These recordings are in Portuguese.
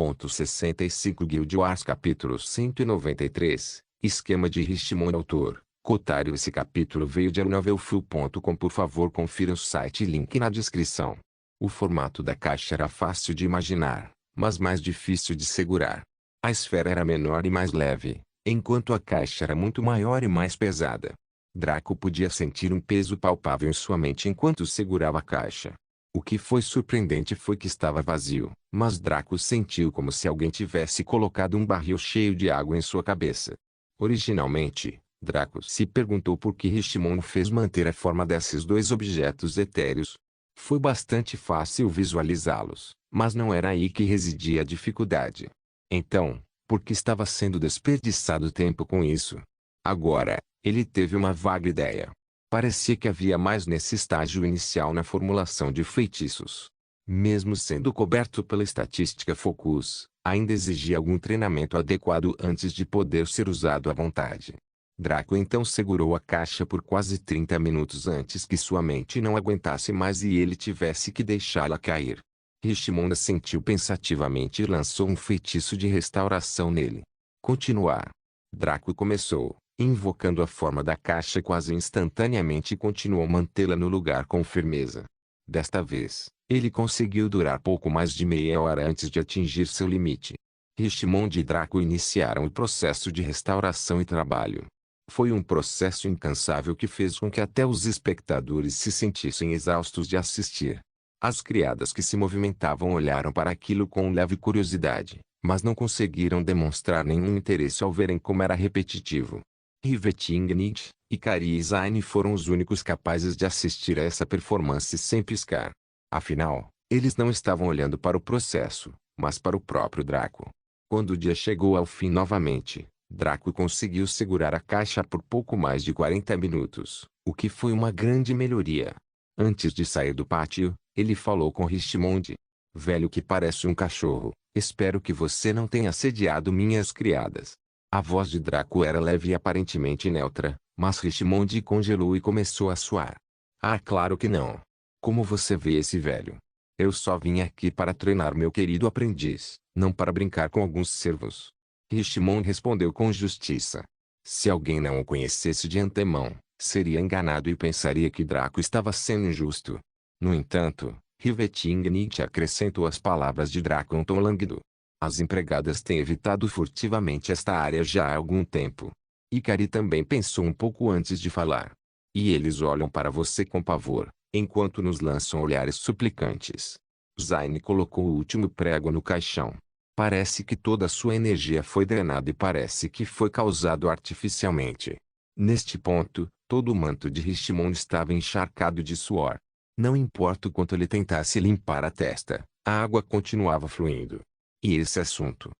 2.65 Guild Wars capítulo 193, esquema de Richmond. Autor, Kotaru. Esse capítulo veio de novelfull.com. Por favor, confira o site e link na descrição. O formato da caixa era fácil de imaginar, mas mais difícil de segurar. A esfera era menor e mais leve, enquanto a caixa era muito maior e mais pesada. Draco podia sentir um peso palpável em sua mente enquanto segurava a caixa. O que foi surpreendente foi que estava vazio, mas Draco sentiu como se alguém tivesse colocado um barril cheio de água em sua cabeça. Originalmente, Draco se perguntou por que Richmond fez manter a forma desses dois objetos etéreos. Foi bastante fácil visualizá-los, mas não era aí que residia a dificuldade. Então, por que estava sendo desperdiçado tempo com isso? Agora, ele teve uma vaga ideia. Parecia que havia mais nesse estágio inicial na formulação de feitiços. Mesmo sendo coberto pela estatística Focus, ainda exigia algum treinamento adequado antes de poder ser usado à vontade. Draco então segurou a caixa por quase 30 minutos antes que sua mente não aguentasse mais e ele tivesse que deixá-la cair. Richmond assentiu pensativamente e lançou um feitiço de restauração nele. Continuar. Draco começou, invocando a forma da caixa quase instantaneamente e continuou mantê-la no lugar com firmeza. Desta vez, ele conseguiu durar pouco mais de meia hora antes de atingir seu limite. Richmond e Draco iniciaram o processo de restauração e trabalho. Foi um processo incansável que fez com que até os espectadores se sentissem exaustos de assistir. As criadas que se movimentavam olharam para aquilo com leve curiosidade, mas não conseguiram demonstrar nenhum interesse ao verem como era repetitivo. Rivet Ignite, Ikari e Zayn foram os únicos capazes de assistir a essa performance sem piscar. Afinal, eles não estavam olhando para o processo, mas para o próprio Draco. Quando o dia chegou ao fim novamente, Draco conseguiu segurar a caixa por pouco mais de 40 minutos, o que foi uma grande melhoria. Antes de sair do pátio, ele falou com Richmond. Velho que parece um cachorro, espero que você não tenha assediado minhas criadas. A voz de Draco era leve e aparentemente neutra, mas Richmond congelou e começou a suar. Ah, claro que não. Como você vê esse velho? Eu só vim aqui para treinar meu querido aprendiz, não para brincar com alguns servos. Richmond respondeu com justiça. Se alguém não o conhecesse de antemão, seria enganado e pensaria que Draco estava sendo injusto. No entanto, Rivet Ignite acrescentou as palavras de Draco em um tom lânguido. As empregadas têm evitado furtivamente esta área já há algum tempo. Ikari também pensou um pouco antes de falar. E eles olham para você com pavor, enquanto nos lançam olhares suplicantes. Zayn colocou o último prego no caixão. Parece que toda a sua energia foi drenada e parece que foi causado artificialmente. Neste ponto, todo o manto de Richmond estava encharcado de suor. Não importa o quanto ele tentasse limpar a testa, a água continuava fluindo. E esse assunto?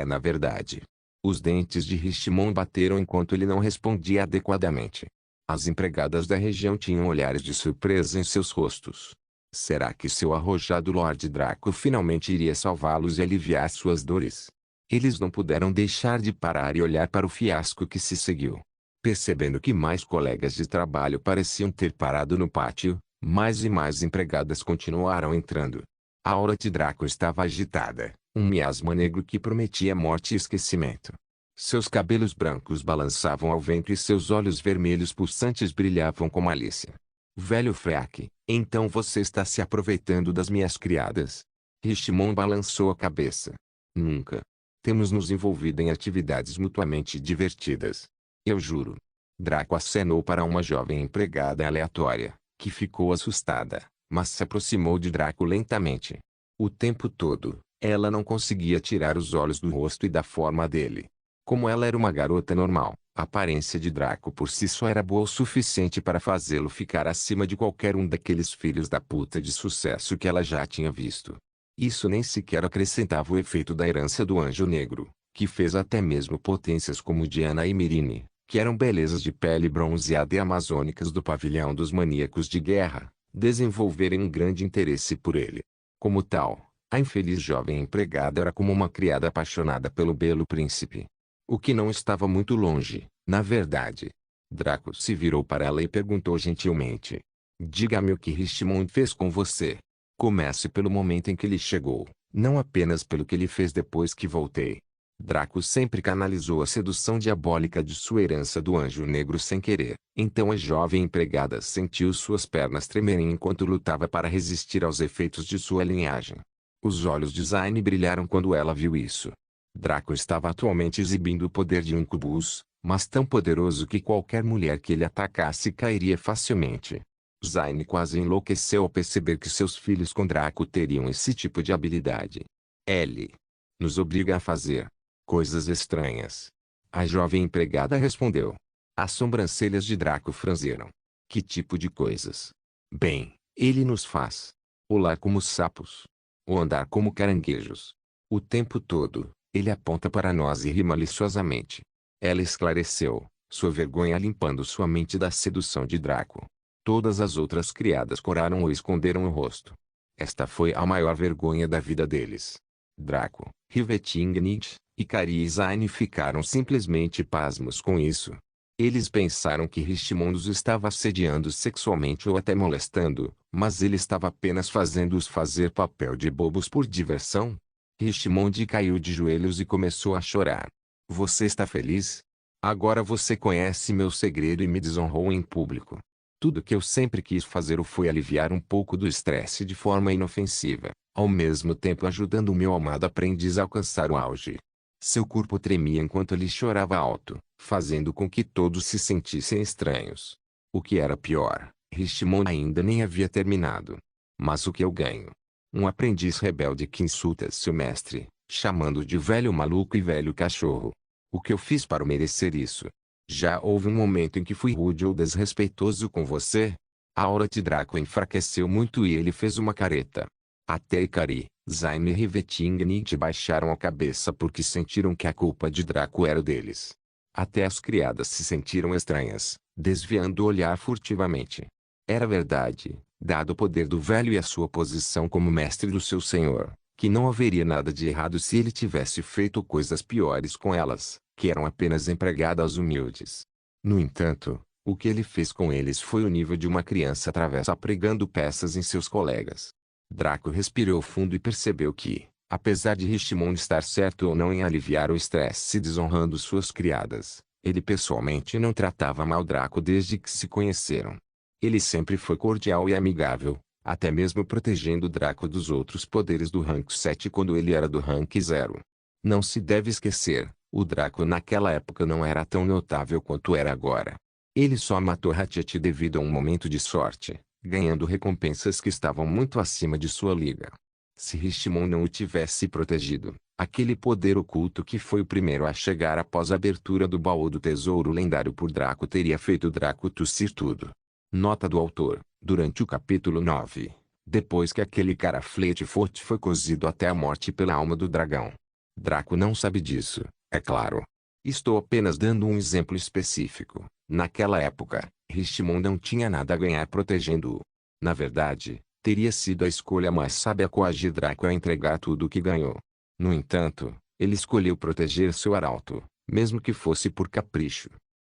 Na verdade. Os dentes de Richmond bateram enquanto ele não respondia adequadamente. As empregadas da região tinham olhares de surpresa em seus rostos. Será que seu arrojado Lord Draco finalmente iria salvá-los e aliviar suas dores? Eles não puderam deixar de parar e olhar para o fiasco que se seguiu. Percebendo que mais colegas de trabalho pareciam ter parado no pátio, mais e mais empregadas continuaram entrando. A aura de Draco estava agitada, um miasma negro que prometia morte e esquecimento. Seus cabelos brancos balançavam ao vento e seus olhos vermelhos pulsantes brilhavam com malícia. Velho fraque, então você está se aproveitando das minhas criadas? Richmond balançou a cabeça. Nunca. Temos nos envolvido em atividades mutuamente divertidas. Eu juro. Draco acenou para uma jovem empregada aleatória, que ficou assustada, mas se aproximou de Draco lentamente. O tempo todo, ela não conseguia tirar os olhos do rosto e da forma dele. Como ela era uma garota normal, a aparência de Draco por si só era boa o suficiente para fazê-lo ficar acima de qualquer um daqueles filhos da puta de sucesso que ela já tinha visto. Isso nem sequer acrescentava o efeito da herança do Anjo Negro, que fez até mesmo potências como Diana e Myrine, que eram belezas de pele bronzeada e amazônicas do pavilhão dos maníacos de guerra, desenvolverem um grande interesse por ele. Como tal, a infeliz jovem empregada era como uma criada apaixonada pelo belo príncipe. O que não estava muito longe, na verdade. Draco se virou para ela e perguntou gentilmente. Diga-me o que Richmond fez com você. Comece pelo momento em que ele chegou, Não apenas pelo que ele fez depois que voltei. Draco sempre canalizou a sedução diabólica de sua herança do anjo negro sem querer. Então a jovem empregada sentiu suas pernas tremerem enquanto lutava para resistir aos efeitos de sua linhagem. Os olhos de Zayn brilharam quando ela viu isso. Draco estava atualmente exibindo o poder de um incubus, mas tão poderoso que qualquer mulher que ele atacasse cairia facilmente. Zayn quase enlouqueceu ao perceber que seus filhos com Draco teriam esse tipo de habilidade. Ele nos obriga a fazer coisas estranhas. A jovem empregada respondeu. As sobrancelhas de Draco franziram. Que tipo de coisas? Bem, ele nos faz pular como sapos, ou andar como caranguejos. O tempo todo, ele aponta para nós e ri maliciosamente. Ela esclareceu, sua vergonha limpando sua mente da sedução de Draco. Todas as outras criadas coraram ou esconderam o rosto. Esta foi a maior vergonha da vida deles. Draco, Rivetingnit, Ikari e Zayn ficaram simplesmente pasmos com isso. Eles pensaram que Richmond os estava assediando sexualmente ou até molestando, mas ele estava apenas fazendo-os fazer papel de bobos por diversão. Richmond caiu de joelhos e começou a chorar. Você está feliz? Agora você conhece meu segredo e me desonrou em público. Tudo que eu sempre quis fazer foi aliviar um pouco do estresse de forma inofensiva, ao mesmo tempo ajudando o meu amado aprendiz a alcançar o auge. Seu corpo tremia enquanto ele chorava alto, fazendo com que todos se sentissem estranhos. O que era pior, Richmond ainda nem havia terminado. Mas o que eu ganho? Um aprendiz rebelde que insulta seu mestre, chamando de velho maluco e velho cachorro. O que eu fiz para merecer isso? Já houve um momento em que fui rude ou desrespeitoso com você? A aura de Draco enfraqueceu muito e ele fez uma careta. Até Ikari, Zayn e Rivetingnit baixaram a cabeça porque sentiram que a culpa de Draco era deles. Até as criadas se sentiram estranhas, desviando o olhar furtivamente. Era verdade, dado o poder do velho e a sua posição como mestre do seu senhor, que não haveria nada de errado se ele tivesse feito coisas piores com elas, que eram apenas empregadas humildes. No entanto, o que ele fez com eles foi o nível de uma criança travessa pregando peças em seus colegas. Draco respirou fundo e percebeu que, apesar de Richmond estar certo ou não em aliviar o estresse desonrando suas criadas, ele pessoalmente não tratava mal Draco desde que se conheceram. Ele sempre foi cordial e amigável, até mesmo protegendo Draco dos outros poderes do rank 7 quando ele era do rank 0. Não se deve esquecer, o Draco naquela época não era tão notável quanto era agora. Ele só matou Ratchet devido a um momento de sorte, ganhando recompensas que estavam muito acima de sua liga. Se Richmond não o tivesse protegido, aquele poder oculto que foi o primeiro a chegar após a abertura do baú do tesouro lendário por Draco teria feito Draco tossir tudo. Nota do autor, durante o capítulo 9, depois que aquele cara Fleetfoot foi cozido até a morte pela alma do dragão. Draco não sabe disso, é claro. Estou apenas dando um exemplo específico. Naquela época, Richmond não tinha nada a ganhar protegendo-o. Na verdade, teria sido a escolha mais sábia coagir Draco a entregar tudo o que ganhou. No entanto, ele escolheu proteger seu arauto, mesmo que fosse por capricho.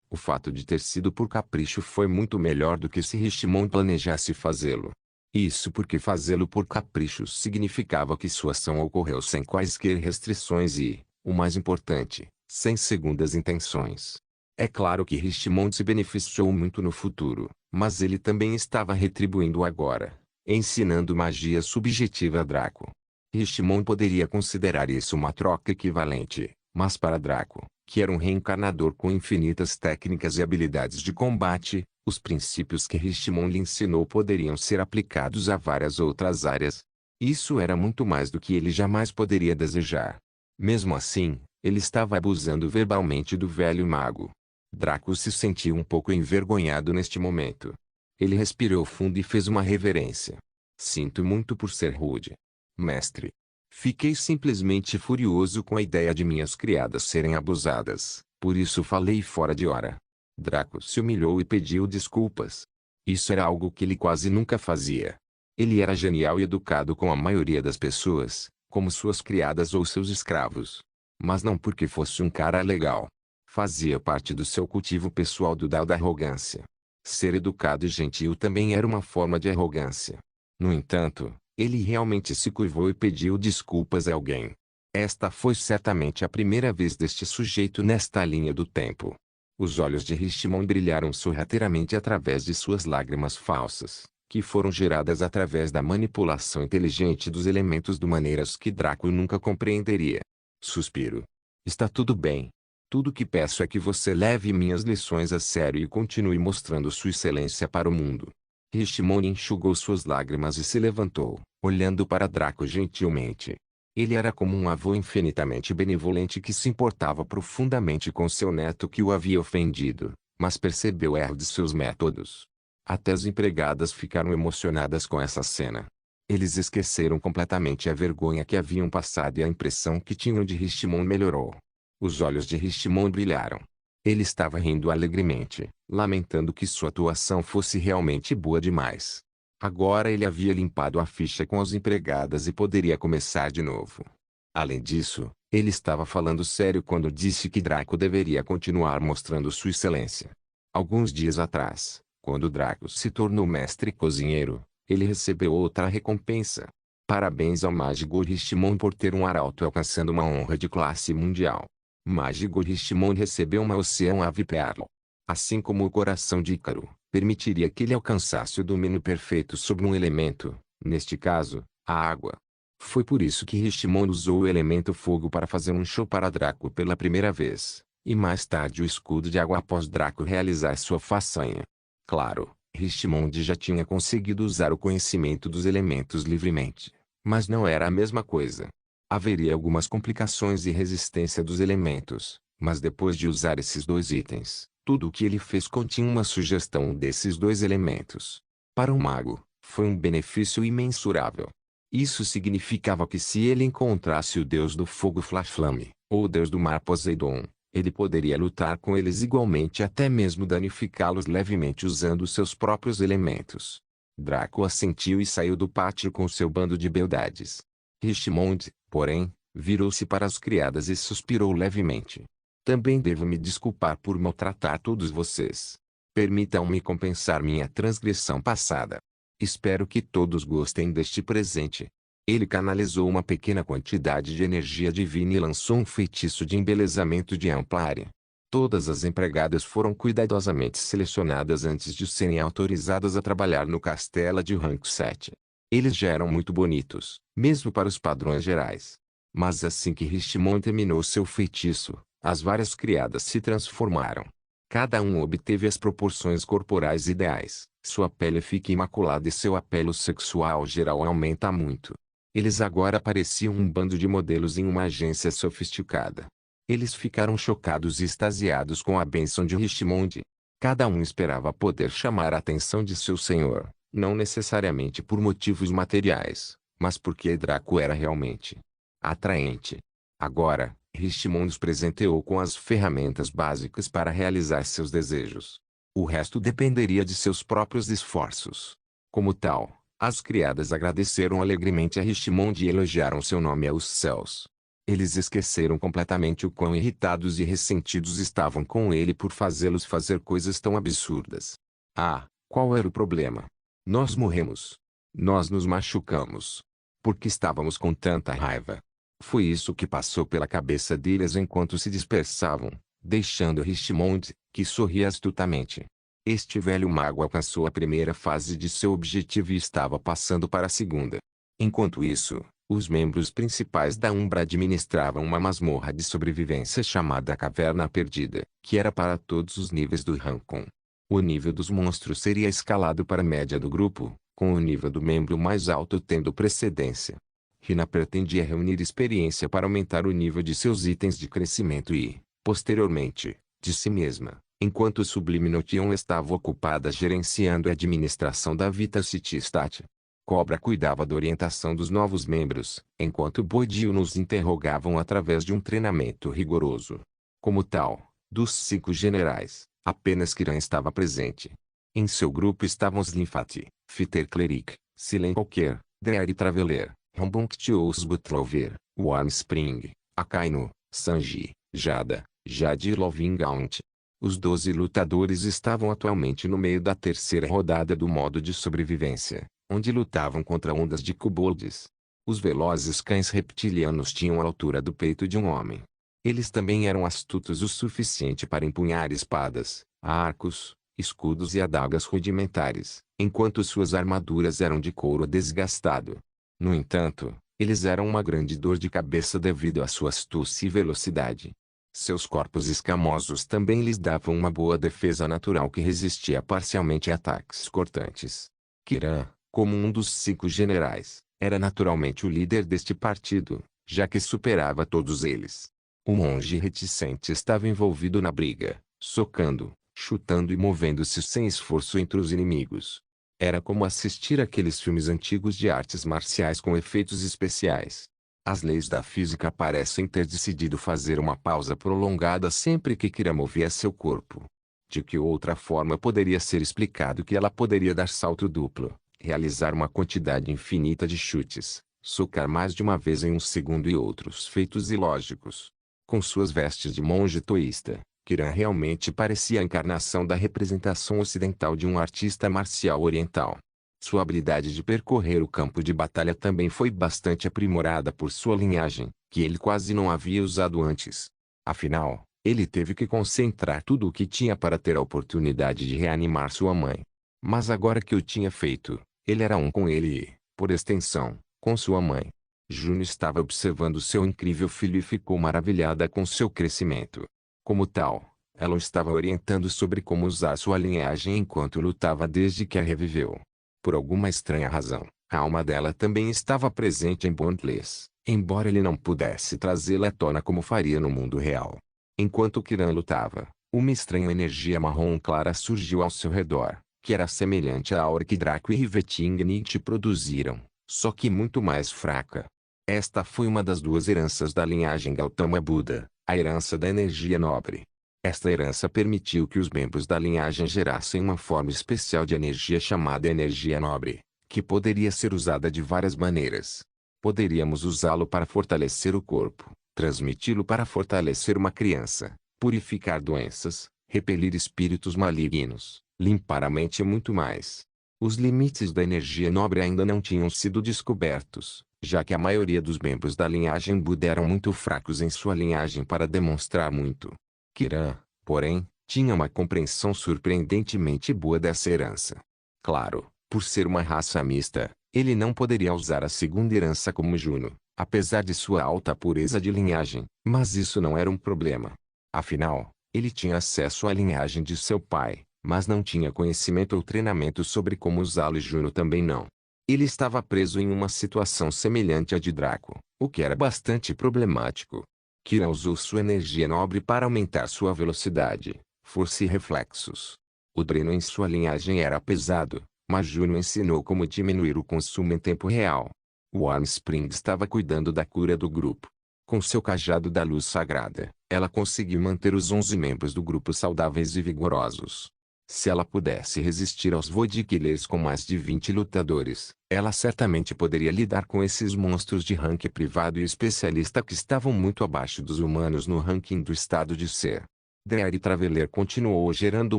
O fato de ter sido por capricho foi muito melhor do que se Richmond planejasse fazê-lo. Isso porque fazê-lo por capricho significava que sua ação ocorreu sem quaisquer restrições e, o mais importante, sem segundas intenções. É claro que Richmond se beneficiou muito no futuro, mas ele também estava retribuindo agora, ensinando magia subjetiva a Draco. Richmond poderia considerar isso uma troca equivalente, mas para Draco, que era um reencarnador com infinitas técnicas e habilidades de combate, os princípios que Richmond lhe ensinou poderiam ser aplicados a várias outras áreas. Isso era muito mais do que ele jamais poderia desejar. Mesmo assim, ele estava abusando verbalmente do velho mago. Draco se sentiu um pouco envergonhado neste momento. Ele respirou fundo e fez uma reverência. Sinto muito por ser rude, mestre. Fiquei simplesmente furioso com a ideia de minhas criadas serem abusadas, por isso falei fora de hora. Draco se humilhou e pediu desculpas. Isso era algo que ele quase nunca fazia. Ele era genial e educado com a maioria das pessoas, como suas criadas ou seus escravos. Mas não porque fosse um cara legal. Fazia parte do seu cultivo pessoal do dado da arrogância. Ser educado e gentil também era uma forma de arrogância. No entanto, Ele realmente se curvou e pediu desculpas a alguém. Esta foi certamente a primeira vez deste sujeito nesta linha do tempo. Os olhos de Richmond brilharam sorrateiramente através de suas lágrimas falsas, que foram geradas através da manipulação inteligente dos elementos de maneiras que Draco nunca compreenderia. Suspiro. Está tudo bem. Tudo que peço é que você leve minhas lições a sério e continue mostrando sua excelência para o mundo. Richmond enxugou suas lágrimas e se levantou, olhando para Draco gentilmente. Ele era como um avô infinitamente benevolente que se importava profundamente com seu neto que o havia ofendido, mas percebeu o erro de seus métodos. Até as empregadas ficaram emocionadas com essa cena. Eles esqueceram completamente a vergonha que haviam passado e a impressão que tinham de Richmond melhorou. Os olhos de Richmond brilharam. Ele estava rindo alegremente, lamentando que sua atuação fosse realmente boa demais. Agora ele havia limpado a ficha com as empregadas e poderia começar de novo. Além disso, ele estava falando sério quando disse que Draco deveria continuar mostrando sua excelência. Alguns dias atrás, quando Draco se tornou mestre cozinheiro, ele recebeu outra recompensa. Parabéns ao Mágico Richmond por ter um arauto alcançando uma honra de classe mundial. Mágico Richmond recebeu uma Ocean Ave Pearl. Assim como o coração de Ícaro, permitiria que ele alcançasse o domínio perfeito sobre um elemento, neste caso, a água. Foi por isso que Richmond usou o elemento fogo para fazer um show para Draco pela primeira vez, e mais tarde o escudo de água após Draco realizar sua façanha. Claro, Richmond já tinha conseguido usar o conhecimento dos elementos livremente, mas não era a mesma coisa. Haveria algumas complicações e resistência dos elementos, mas depois de usar esses dois itens, tudo o que ele fez continha uma sugestão desses dois elementos. Para um mago, foi um benefício imensurável. Isso significava que se ele encontrasse o deus do fogo Flashflame, ou o deus do mar Poseidon, ele poderia lutar com eles igualmente e até mesmo danificá-los levemente usando seus próprios elementos. Draco assentiu e saiu do pátio com seu bando de beldades. Richmond, porém, virou-se para as criadas e suspirou levemente. Também devo me desculpar por maltratar todos vocês. Permitam-me compensar minha transgressão passada. Espero que todos gostem deste presente. Ele canalizou uma pequena quantidade de energia divina e lançou um feitiço de embelezamento de ampla área. Todas as empregadas foram cuidadosamente selecionadas antes de serem autorizadas a trabalhar no castelo de rank 7. Eles já eram muito bonitos, mesmo para os padrões gerais. Mas assim que Richmond terminou seu feitiço, as várias criadas se transformaram. Cada um obteve as proporções corporais ideais, sua pele fica imaculada e seu apelo sexual geral aumenta muito. Eles agora pareciam um bando de modelos em uma agência sofisticada. Eles ficaram chocados e extasiados com a bênção de Richmond. Cada um esperava poder chamar a atenção de seu senhor, não necessariamente por motivos materiais, mas porque Draco era realmente atraente. Agora, Richmond os presenteou com as ferramentas básicas para realizar seus desejos. O resto dependeria de seus próprios esforços. Como tal, as criadas agradeceram alegremente a Richmond e elogiaram seu nome aos céus. Eles esqueceram completamente o quão irritados e ressentidos estavam com ele por fazê-los fazer coisas tão absurdas. Ah, qual era o problema? Nós morremos. Nós nos machucamos. Por que estávamos com tanta raiva? Foi isso que passou pela cabeça deles enquanto se dispersavam, deixando Richmond, que sorria astutamente. Este velho mago alcançou a primeira fase de seu objetivo e estava passando para a segunda. Enquanto isso, os membros principais da Umbra administravam uma masmorra de sobrevivência chamada Caverna Perdida, que era para todos os níveis do Rancon. O nível dos monstros seria escalado para a média do grupo, com o nível do membro mais alto tendo precedência. Rina pretendia reunir experiência para aumentar o nível de seus itens de crescimento e, posteriormente, de si mesma, enquanto Sublime Notion estava ocupada gerenciando a administração da Vita City Stat. Cobra cuidava da orientação dos novos membros, enquanto Boidio nos interrogavam através de um treinamento rigoroso. Como tal, dos 5 generais, apenas Kiran estava presente. Em seu grupo estavam Slimfati, Fitter Cleric, Silen Qualquer, Dreary Traveler, Rambunctious Butrover, Warmspring, Akainu, Sanji, Jada, Jade e Lovingaunt. Os 12 lutadores estavam atualmente no meio da terceira rodada do modo de sobrevivência, onde lutavam contra ondas de kobolds. Os velozes cães reptilianos tinham a altura do peito de um homem. Eles também eram astutos o suficiente para empunhar espadas, arcos, escudos e adagas rudimentares, enquanto suas armaduras eram de couro desgastado. No entanto, eles eram uma grande dor de cabeça devido à sua astúcia e velocidade. Seus corpos escamosos também lhes davam uma boa defesa natural que resistia parcialmente a ataques cortantes. Kiran, como um dos 5 generais, era naturalmente o líder deste partido, já que superava todos eles. O monge reticente estava envolvido na briga, socando, chutando e movendo-se sem esforço entre os inimigos. Era como assistir àqueles filmes antigos de artes marciais com efeitos especiais. As leis da física parecem ter decidido fazer uma pausa prolongada sempre que Kira movia seu corpo. De que outra forma poderia ser explicado que ela poderia dar salto duplo, realizar uma quantidade infinita de chutes, socar mais de uma vez em um segundo e outros feitos ilógicos. Com suas vestes de monge taoísta, Kiran realmente parecia a encarnação da representação ocidental de um artista marcial oriental. Sua habilidade de percorrer o campo de batalha também foi bastante aprimorada por sua linhagem, que ele quase não havia usado antes. Afinal, ele teve que concentrar tudo o que tinha para ter a oportunidade de reanimar sua mãe. Mas agora que o tinha feito, ele era um com ele e, por extensão, com sua mãe. Juno estava observando seu incrível filho e ficou maravilhada com seu crescimento. Como tal, ela o estava orientando sobre como usar sua linhagem enquanto lutava desde que a reviveu. Por alguma estranha razão, a alma dela também estava presente em Bondless, embora ele não pudesse trazê-la à tona como faria no mundo real. Enquanto Kiran lutava, uma estranha energia marrom clara surgiu ao seu redor, que era semelhante à aura que Draco e Rivetingnit produziram, só que muito mais fraca. Esta foi uma das 2 heranças da linhagem Gautama Buda, a herança da energia nobre. Esta herança permitiu que os membros da linhagem gerassem uma forma especial de energia chamada energia nobre, que poderia ser usada de várias maneiras. Poderíamos usá-lo para fortalecer o corpo, transmiti-lo para fortalecer uma criança, purificar doenças, repelir espíritos malignos, limpar a mente e muito mais. Os limites da energia nobre ainda não tinham sido descobertos, já que a maioria dos membros da linhagem Buda eram muito fracos em sua linhagem para demonstrar muito. Kiran, porém, tinha uma compreensão surpreendentemente boa dessa herança. Claro, por ser uma raça mista, ele não poderia usar a segunda herança como Juno, apesar de sua alta pureza de linhagem, mas isso não era um problema. Afinal, ele tinha acesso à linhagem de seu pai, mas não tinha conhecimento ou treinamento sobre como usá-lo e Juno também não. Ele estava preso em uma situação semelhante à de Draco, o que era bastante problemático. Kiran usou sua energia nobre para aumentar sua velocidade, força e reflexos. O dreno em sua linhagem era pesado, mas Juno ensinou como diminuir o consumo em tempo real. O Armspring estava cuidando da cura do grupo. Com seu cajado da luz sagrada, ela conseguiu manter os 11 membros do grupo saudáveis e vigorosos. Se ela pudesse resistir aos Void Killers com mais de 20 lutadores, ela certamente poderia lidar com esses monstros de ranking privado e especialista que estavam muito abaixo dos humanos no ranking do estado de ser. Dreary Traveler continuou gerando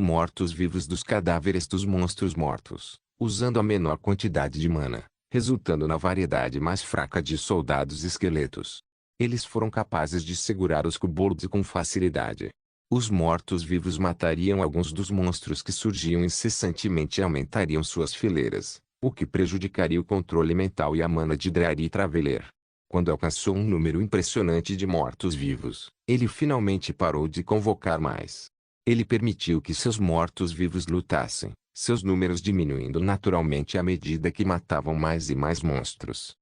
mortos-vivos dos cadáveres dos monstros mortos, usando a menor quantidade de mana, resultando na variedade mais fraca de soldados esqueletos. Eles foram capazes de segurar os kobolds com facilidade. Os mortos-vivos matariam alguns dos monstros que surgiam incessantemente e aumentariam suas fileiras, o que prejudicaria o controle mental e a mana de Dreary Traveler. Quando alcançou um número impressionante de mortos-vivos, ele finalmente parou de convocar mais. Ele permitiu que seus mortos-vivos lutassem, seus números diminuindo naturalmente à medida que matavam mais e mais monstros.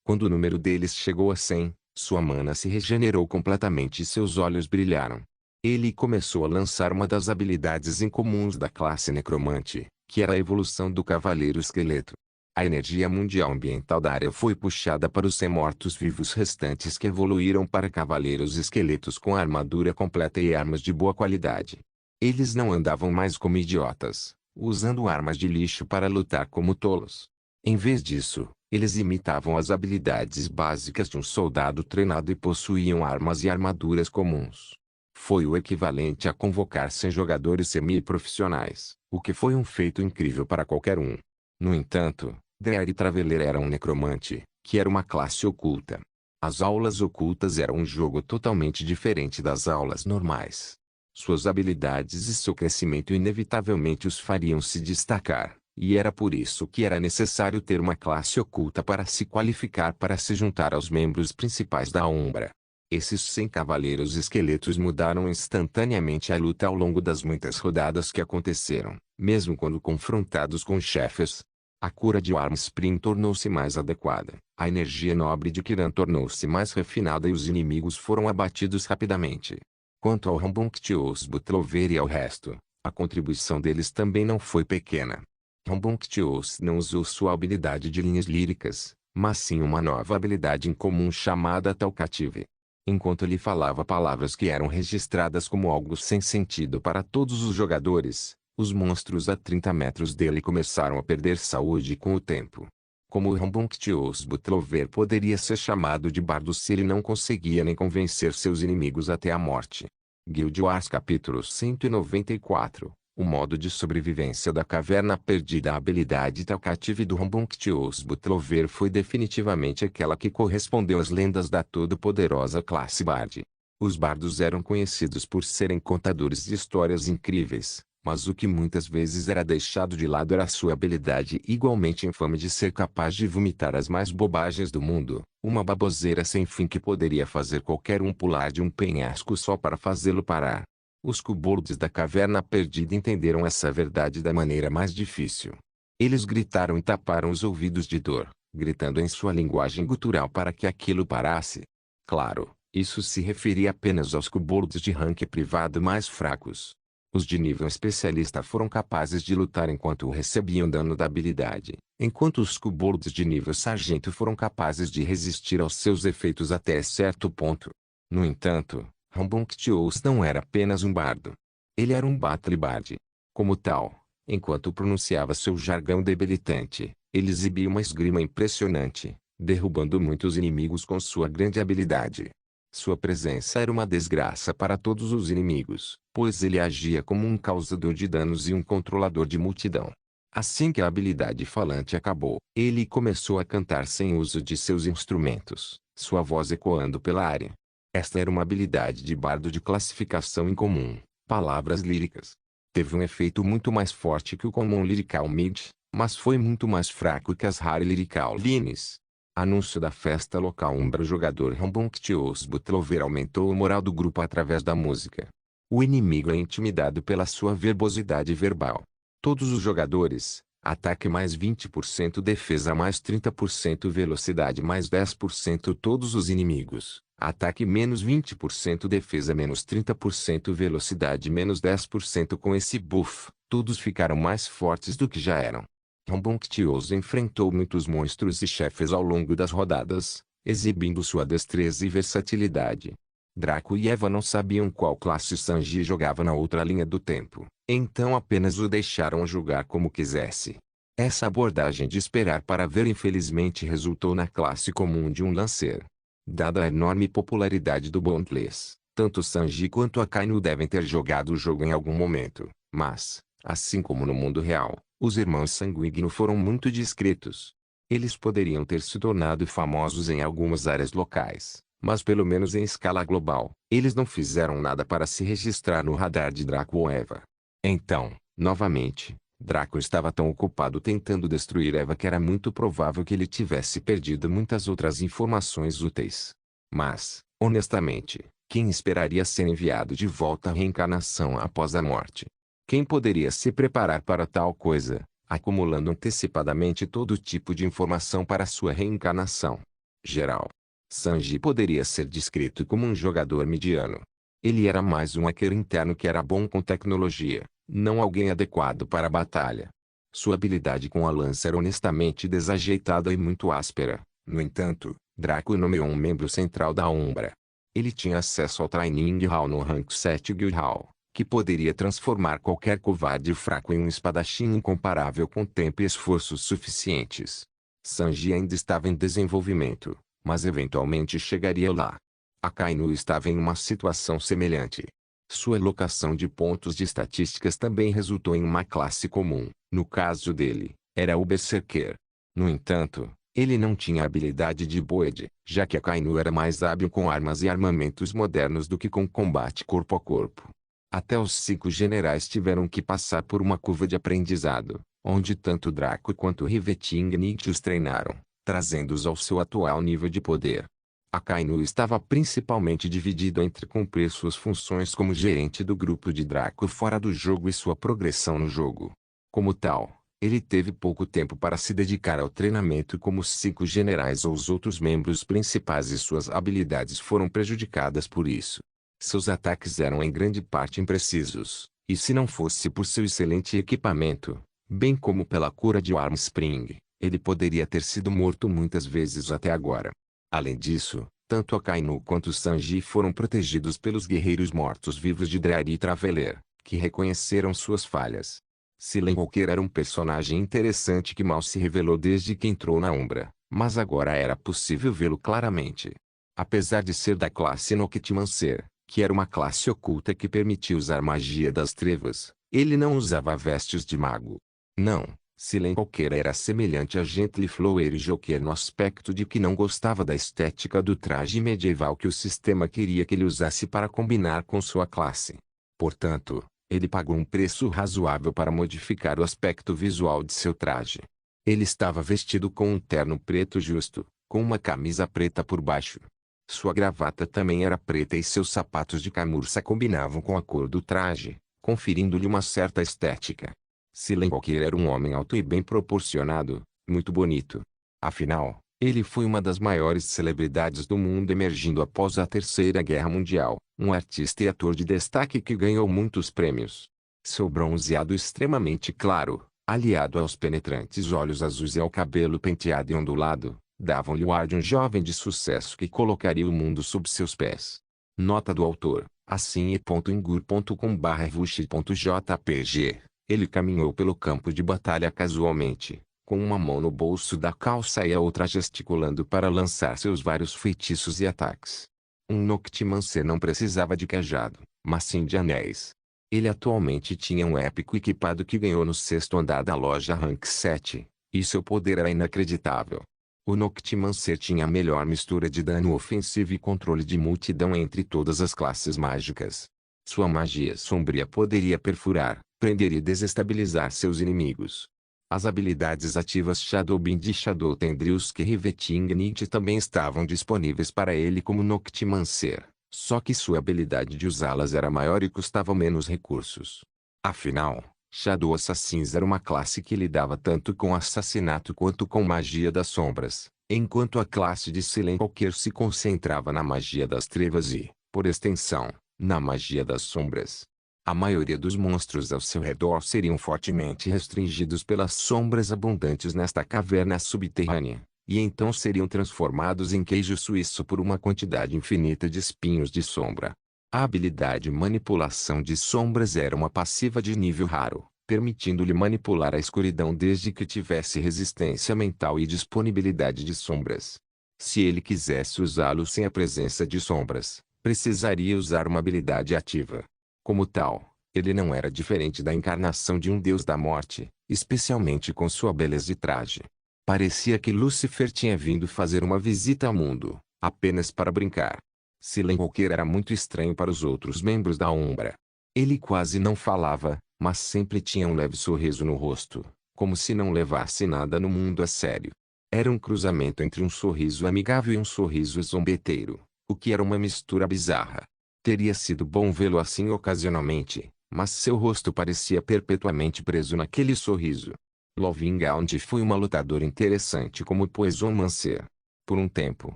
Quando o número deles chegou a 100, sua mana se regenerou completamente e seus olhos brilharam. Ele começou a lançar uma das habilidades incomuns da classe Necromante, que era a evolução do Cavaleiro Esqueleto. A energia mundial ambiental da área foi puxada para os 100 mortos-vivos restantes que evoluíram para Cavaleiros Esqueletos com armadura completa e armas de boa qualidade. Eles não andavam mais como idiotas, usando armas de lixo para lutar como tolos. Em vez disso, eles imitavam as habilidades básicas de um soldado treinado e possuíam armas e armaduras comuns. Foi o equivalente a convocar 100 jogadores semi-profissionais, o que foi um feito incrível para qualquer um. No entanto, Dreary Traveler era um necromante, que era uma classe oculta. As aulas ocultas eram um jogo totalmente diferente das aulas normais. Suas habilidades e seu crescimento inevitavelmente os fariam se destacar, e era por isso que era necessário ter uma classe oculta para se qualificar para se juntar aos membros principais da Umbra. Esses 100 cavaleiros esqueletos mudaram instantaneamente a luta ao longo das muitas rodadas que aconteceram, mesmo quando confrontados com chefes. A cura de Wyrmspring tornou-se mais adequada, a energia nobre de Kiran tornou-se mais refinada e os inimigos foram abatidos rapidamente. Quanto ao Rambunctious Butlover e ao resto, a contribuição deles também não foi pequena. Rambunctious não usou sua habilidade de linhas líricas, mas sim uma nova habilidade incomum chamada Talkative. Enquanto ele falava palavras que eram registradas como algo sem sentido para todos os jogadores, os monstros a 30 metros dele começaram a perder saúde com o tempo. Como o Rambunctious Butlover poderia ser chamado de bardo se ele não conseguia nem convencer seus inimigos até a morte. Guild Wars capítulo 194. O modo de sobrevivência da caverna perdida. A habilidade talkative do Rambunctious Butlover foi definitivamente aquela que correspondeu às lendas da todo-poderosa classe Bard. Os bardos eram conhecidos por serem contadores de histórias incríveis, mas o que muitas vezes era deixado de lado era sua habilidade igualmente infame de ser capaz de vomitar as mais bobagens do mundo, uma baboseira sem fim que poderia fazer qualquer um pular de um penhasco só para fazê-lo parar. Os kobolds da caverna perdida entenderam essa verdade da maneira mais difícil. Eles gritaram e taparam os ouvidos de dor, gritando em sua linguagem gutural para que aquilo parasse. Claro, isso se referia apenas aos kobolds de rank privado mais fracos. Os de nível especialista foram capazes de lutar enquanto recebiam dano da habilidade, enquanto os kobolds de nível sargento foram capazes de resistir aos seus efeitos até certo ponto. No entanto, Rambunctious não era apenas um bardo. Ele era um Battle Bard. Como tal, enquanto pronunciava seu jargão debilitante, ele exibia uma esgrima impressionante, derrubando muitos inimigos com sua grande habilidade. Sua presença era uma desgraça para todos os inimigos, pois ele agia como um causador de danos e um controlador de multidão. Assim que a habilidade falante acabou, ele começou a cantar sem uso de seus instrumentos, sua voz ecoando pela área. Esta era uma habilidade de bardo de classificação incomum, palavras líricas. Teve um efeito muito mais forte que o Common Lyrical Mid, mas foi muito mais fraco que as Rare Lyrical Lines. Anúncio da festa local. O jogador Rambunctious Butlover aumentou o moral do grupo através da música. O inimigo é intimidado pela sua verbosidade verbal. Todos os jogadores, ataque mais 20%, defesa mais 30%, velocidade mais 10%. Todos os inimigos, ataque menos 20%, defesa menos 30%, velocidade menos 10%. Com esse buff, todos ficaram mais fortes do que já eram. Rambunctious enfrentou muitos monstros e chefes ao longo das rodadas, exibindo sua destreza e versatilidade. Draco e Eva não sabiam qual classe Sanji jogava na outra linha do tempo, então apenas o deixaram jogar como quisesse. Essa abordagem de esperar para ver infelizmente resultou na classe comum de um Lancer. Dada a enorme popularidade do Bondless, tanto Sanji quanto Akainu devem ter jogado o jogo em algum momento, mas, assim como no mundo real, os irmãos Sanguíneo foram muito discretos. Eles poderiam ter se tornado famosos em algumas áreas locais, mas pelo menos em escala global, eles não fizeram nada para se registrar no radar de Draco ou Eva. Então, novamente, Draco estava tão ocupado tentando destruir Eva que era muito provável que ele tivesse perdido muitas outras informações úteis. Mas, honestamente, quem esperaria ser enviado de volta à reencarnação após a morte? Quem poderia se preparar para tal coisa, acumulando antecipadamente todo tipo de informação para sua reencarnação? Geral. Sanji poderia ser descrito como um jogador mediano. Ele era mais um hacker interno que era bom com tecnologia, não alguém adequado para a batalha. Sua habilidade com a lança era honestamente desajeitada e muito áspera. No entanto, Draco nomeou um membro central da Umbra. Ele tinha acesso ao Training Hall no Rank 7 Guild Hall, que poderia transformar qualquer covarde fraco em um espadachim incomparável com tempo e esforços suficientes. Sanji ainda estava em desenvolvimento, mas eventualmente chegaria lá. Akainu estava em uma situação semelhante. Sua alocação de pontos de estatísticas também resultou em uma classe comum. No caso dele, era o Berserker. No entanto, ele não tinha a habilidade de Boyd, já que Akainu era mais hábil com armas e armamentos modernos do que com combate corpo a corpo. Até os 5 generais tiveram que passar por uma curva de aprendizado, onde tanto Draco quanto Rivetingnight os treinaram, trazendo-os ao seu atual nível de poder. Akainu estava principalmente dividido entre cumprir suas funções como gerente do grupo de Draco fora do jogo e sua progressão no jogo. Como tal, ele teve pouco tempo para se dedicar ao treinamento como os 5 generais ou os outros membros principais e suas habilidades foram prejudicadas por isso. Seus ataques eram em grande parte imprecisos, e se não fosse por seu excelente equipamento, bem como pela cura de Armspring, ele poderia ter sido morto muitas vezes até agora. Além disso, tanto Akainu quanto Sanji foram protegidos pelos guerreiros mortos-vivos de Drari Traveler, que reconheceram suas falhas. Silen Walker era um personagem interessante que mal se revelou desde que entrou na Umbra, mas agora era possível vê-lo claramente. Apesar de ser da classe Noctimancer, que era uma classe oculta que permitia usar magia das trevas, ele não usava vestes de mago. Não, Silen Walker era semelhante a Gently Flower Joker no aspecto de que não gostava da estética do traje medieval que o sistema queria que ele usasse para combinar com sua classe. Portanto, ele pagou um preço razoável para modificar o aspecto visual de seu traje. Ele estava vestido com um terno preto justo, com uma camisa preta por baixo. Sua gravata também era preta e seus sapatos de camurça combinavam com a cor do traje, conferindo-lhe uma certa estética. Silen Walker era um homem alto e bem proporcionado, muito bonito. Afinal, ele foi uma das maiores celebridades do mundo emergindo após a Terceira Guerra Mundial, um artista e ator de destaque que ganhou muitos prêmios. Seu bronzeado extremamente claro, aliado aos penetrantes olhos azuis e ao cabelo penteado e ondulado, davam-lhe o ar de um jovem de sucesso que colocaria o mundo sob seus pés. Nota do autor, assim.ingur.com/rush.jpg. Ele caminhou pelo campo de batalha casualmente, com uma mão no bolso da calça e a outra gesticulando para lançar seus vários feitiços e ataques. Um Noctimancer não precisava de cajado, mas sim de anéis. Ele atualmente tinha um épico equipado que ganhou no 6º andar da loja Rank 7, e seu poder era inacreditável. O Noctimancer tinha a melhor mistura de dano ofensivo e controle de multidão entre todas as classes mágicas. Sua magia sombria poderia perfurar, prender e desestabilizar seus inimigos. As habilidades ativas Shadow Bind e Shadow Tendrils que Rivetingnight também estavam disponíveis para ele como Noctimancer, só que sua habilidade de usá-las era maior e custava menos recursos. Afinal, Shadow Assassins era uma classe que lidava tanto com assassinato quanto com magia das sombras, enquanto a classe de Silen Walker se concentrava na magia das trevas e, por extensão, na magia das sombras. A maioria dos monstros ao seu redor seriam fortemente restringidos pelas sombras abundantes nesta caverna subterrânea, e então seriam transformados em queijo suíço por uma quantidade infinita de espinhos de sombra. A habilidade Manipulação de Sombras era uma passiva de nível raro, permitindo-lhe manipular a escuridão desde que tivesse resistência mental e disponibilidade de sombras. Se ele quisesse usá-lo sem a presença de sombras, precisaria usar uma habilidade ativa. Como tal, ele não era diferente da encarnação de um deus da morte, especialmente com sua beleza e traje. Parecia que Lúcifer tinha vindo fazer uma visita ao mundo, apenas para brincar. Silen Walker era muito estranho para os outros membros da Umbra. Ele quase não falava, mas sempre tinha um leve sorriso no rosto, como se não levasse nada no mundo a sério. Era um cruzamento entre um sorriso amigável e um sorriso zombeteiro, o que era uma mistura bizarra. Teria sido bom vê-lo assim ocasionalmente, mas seu rosto parecia perpetuamente preso naquele sorriso. Lovinghound foi uma lutadora interessante como Poisomancer. Por um tempo,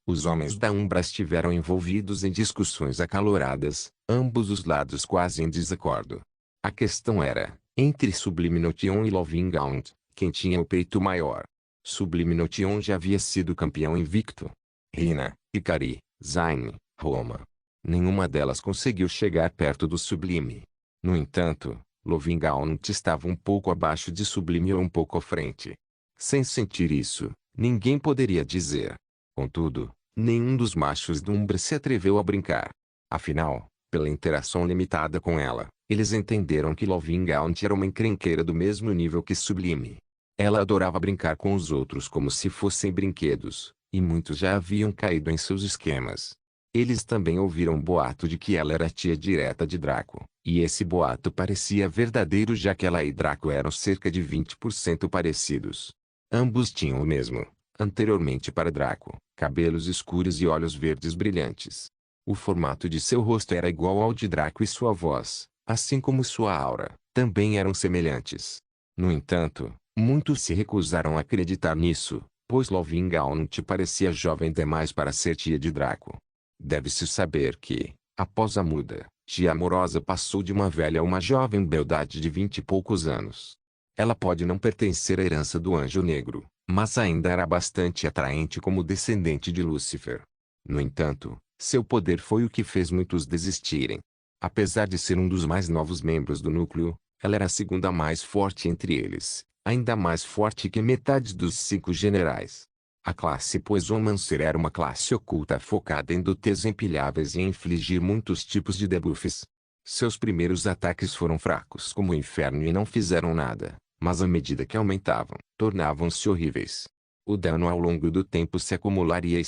os homens da Umbra estiveram envolvidos em discussões acaloradas, ambos os lados quase em desacordo. A questão era, entre Sublime Notion e Lovinghound, quem tinha o peito maior. Sublime Notion já havia sido campeão invicto. Rina, Ikari, Zayn, Roma. Nenhuma delas conseguiu chegar perto do Sublime. No entanto, Lovinghound estava um pouco abaixo de Sublime ou um pouco à frente. Sem sentir isso, ninguém poderia dizer. Contudo, nenhum dos machos do Umbra se atreveu a brincar. Afinal, pela interação limitada com ela, eles entenderam que Lovinghound era uma encrenqueira do mesmo nível que Sublime. Ela adorava brincar com os outros como se fossem brinquedos, e muitos já haviam caído em seus esquemas. Eles também ouviram um boato de que ela era a tia direta de Draco, e esse boato parecia verdadeiro já que ela e Draco eram cerca de 20% parecidos. Ambos tinham o mesmo, anteriormente para Draco, cabelos escuros e olhos verdes brilhantes. O formato de seu rosto era igual ao de Draco e sua voz, assim como sua aura, também eram semelhantes. No entanto, muitos se recusaram a acreditar nisso, pois Lovingaunt parecia jovem demais para ser tia de Draco. Deve-se saber que, após a muda, tia amorosa passou de uma velha a uma jovem beldade de 20 e poucos anos. Ela pode não pertencer à herança do anjo negro, mas ainda era bastante atraente como descendente de Lúcifer. No entanto, seu poder foi o que fez muitos desistirem. Apesar de ser um dos mais novos membros do núcleo, ela era a segunda mais forte entre eles, ainda mais forte que metade dos 5 generais. A classe Poisomancer era uma classe oculta focada em dotes empilháveis e em infligir muitos tipos de debuffs. Seus primeiros ataques foram fracos como o inferno e não fizeram nada, mas à medida que aumentavam, tornavam-se horríveis. O dano ao longo do tempo se acumularia,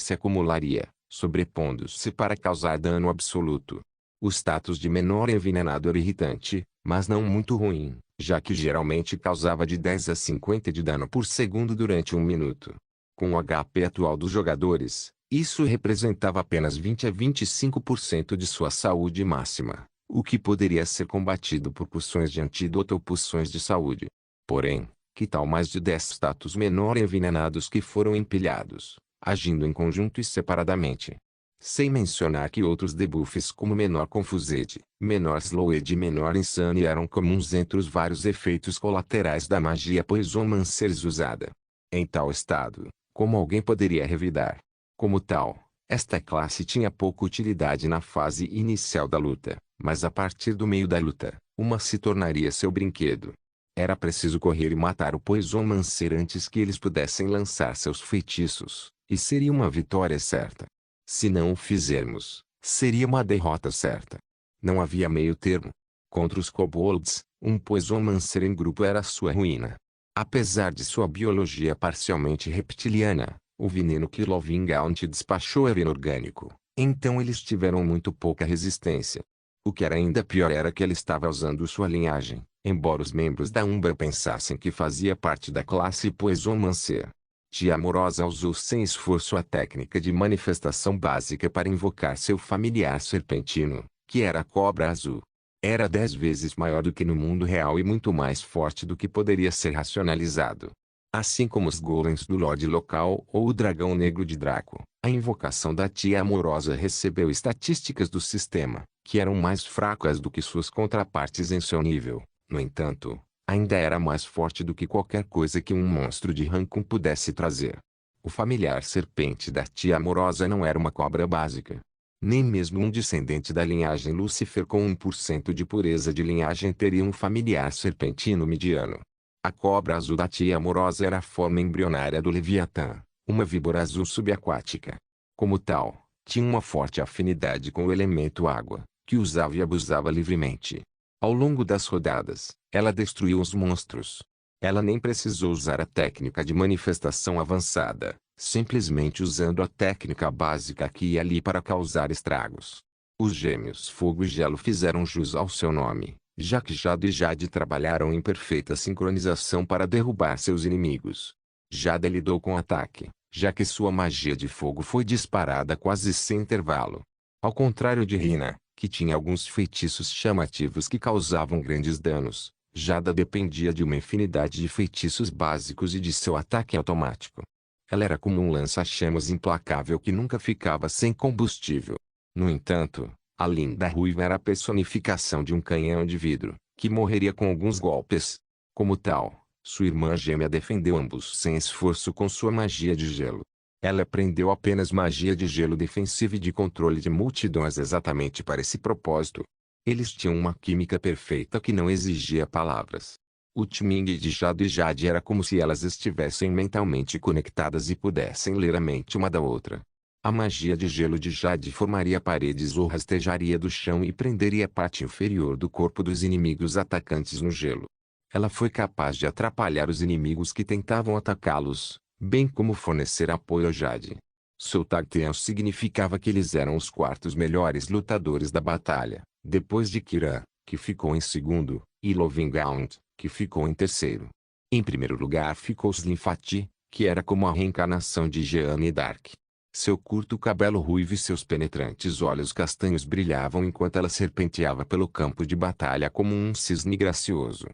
sobrepondo-se para causar dano absoluto. O status de menor envenenado era irritante, mas não muito ruim, já que geralmente causava de 10 a 50 de dano por segundo durante 1 minuto. Com o HP atual dos jogadores, isso representava apenas 20 a 25% de sua saúde máxima, o que poderia ser combatido por poções de antídoto ou poções de saúde. Porém, que tal mais de 10 status menor envenenados que foram empilhados, agindo em conjunto e separadamente? Sem mencionar que outros debuffs como menor Confused, menor Slowed e menor Insane eram comuns entre os vários efeitos colaterais da magia Poisomancers usada. Em tal estado, como alguém poderia revidar? Como tal, esta classe tinha pouca utilidade na fase inicial da luta, mas a partir do meio da luta, uma se tornaria seu brinquedo. Era preciso correr e matar o Poisomancer antes que eles pudessem lançar seus feitiços, e seria uma vitória certa. Se não o fizermos, seria uma derrota certa. Não havia meio termo. Contra os kobolds, um Poisomancer em grupo era sua ruína. Apesar de sua biologia parcialmente reptiliana, o veneno que Lovingaunt despachou era inorgânico, então eles tiveram muito pouca resistência. O que era ainda pior era que ele estava usando sua linhagem, embora os membros da Umbra pensassem que fazia parte da classe Poisomancer. Tia Amorosa usou sem esforço a técnica de manifestação básica para invocar seu familiar serpentino, que era a Cobra Azul. Era 10 vezes maior do que no mundo real e muito mais forte do que poderia ser racionalizado. Assim como os golems do Lorde Local ou o Dragão Negro de Draco, a invocação da Tia Amorosa recebeu estatísticas do sistema, que eram mais fracas do que suas contrapartes em seu nível. No entanto, ainda era mais forte do que qualquer coisa que um monstro de Rancun pudesse trazer. O familiar serpente da Tia Amorosa não era uma cobra básica. Nem mesmo um descendente da linhagem Lúcifer com 1% de pureza de linhagem teria um familiar serpentino mediano. A cobra azul da Tia Amorosa era a forma embrionária do Leviatã, uma víbora azul subaquática. Como tal, tinha uma forte afinidade com o elemento água, que usava e abusava livremente. Ao longo das rodadas, ela destruiu os monstros. Ela nem precisou usar a técnica de manifestação avançada, simplesmente usando a técnica básica aqui e ali para causar estragos. Os gêmeos Fogo e Gelo fizeram jus ao seu nome, já que Jada e Jade trabalharam em perfeita sincronização para derrubar seus inimigos. Jada lidou com o ataque, já que sua magia de fogo foi disparada quase sem intervalo. Ao contrário de Rina, que tinha alguns feitiços chamativos que causavam grandes danos, Jada dependia de uma infinidade de feitiços básicos e de seu ataque automático. Ela era como um lança-chamas implacável que nunca ficava sem combustível. No entanto, a linda ruiva era a personificação de um canhão de vidro, que morreria com alguns golpes. Como tal, sua irmã gêmea defendeu ambos sem esforço com sua magia de gelo. Ela aprendeu apenas magia de gelo defensiva e de controle de multidões exatamente para esse propósito. Eles tinham uma química perfeita que não exigia palavras. O timing de Jada e Jade era como se elas estivessem mentalmente conectadas e pudessem ler a mente uma da outra. A magia de gelo de Jade formaria paredes ou rastejaria do chão e prenderia a parte inferior do corpo dos inimigos atacantes no gelo. Ela foi capaz de atrapalhar os inimigos que tentavam atacá-los, bem como fornecer apoio a Jade. Seu tag significava que eles eram os quartos melhores lutadores da batalha, depois de Kira, que ficou em segundo, e Lovingaunt, que ficou em terceiro. Em primeiro lugar ficou Slim Fati, que era como a reencarnação de Jeanne d'Arc. Seu curto cabelo ruivo e seus penetrantes olhos castanhos brilhavam enquanto ela serpenteava pelo campo de batalha como um cisne gracioso.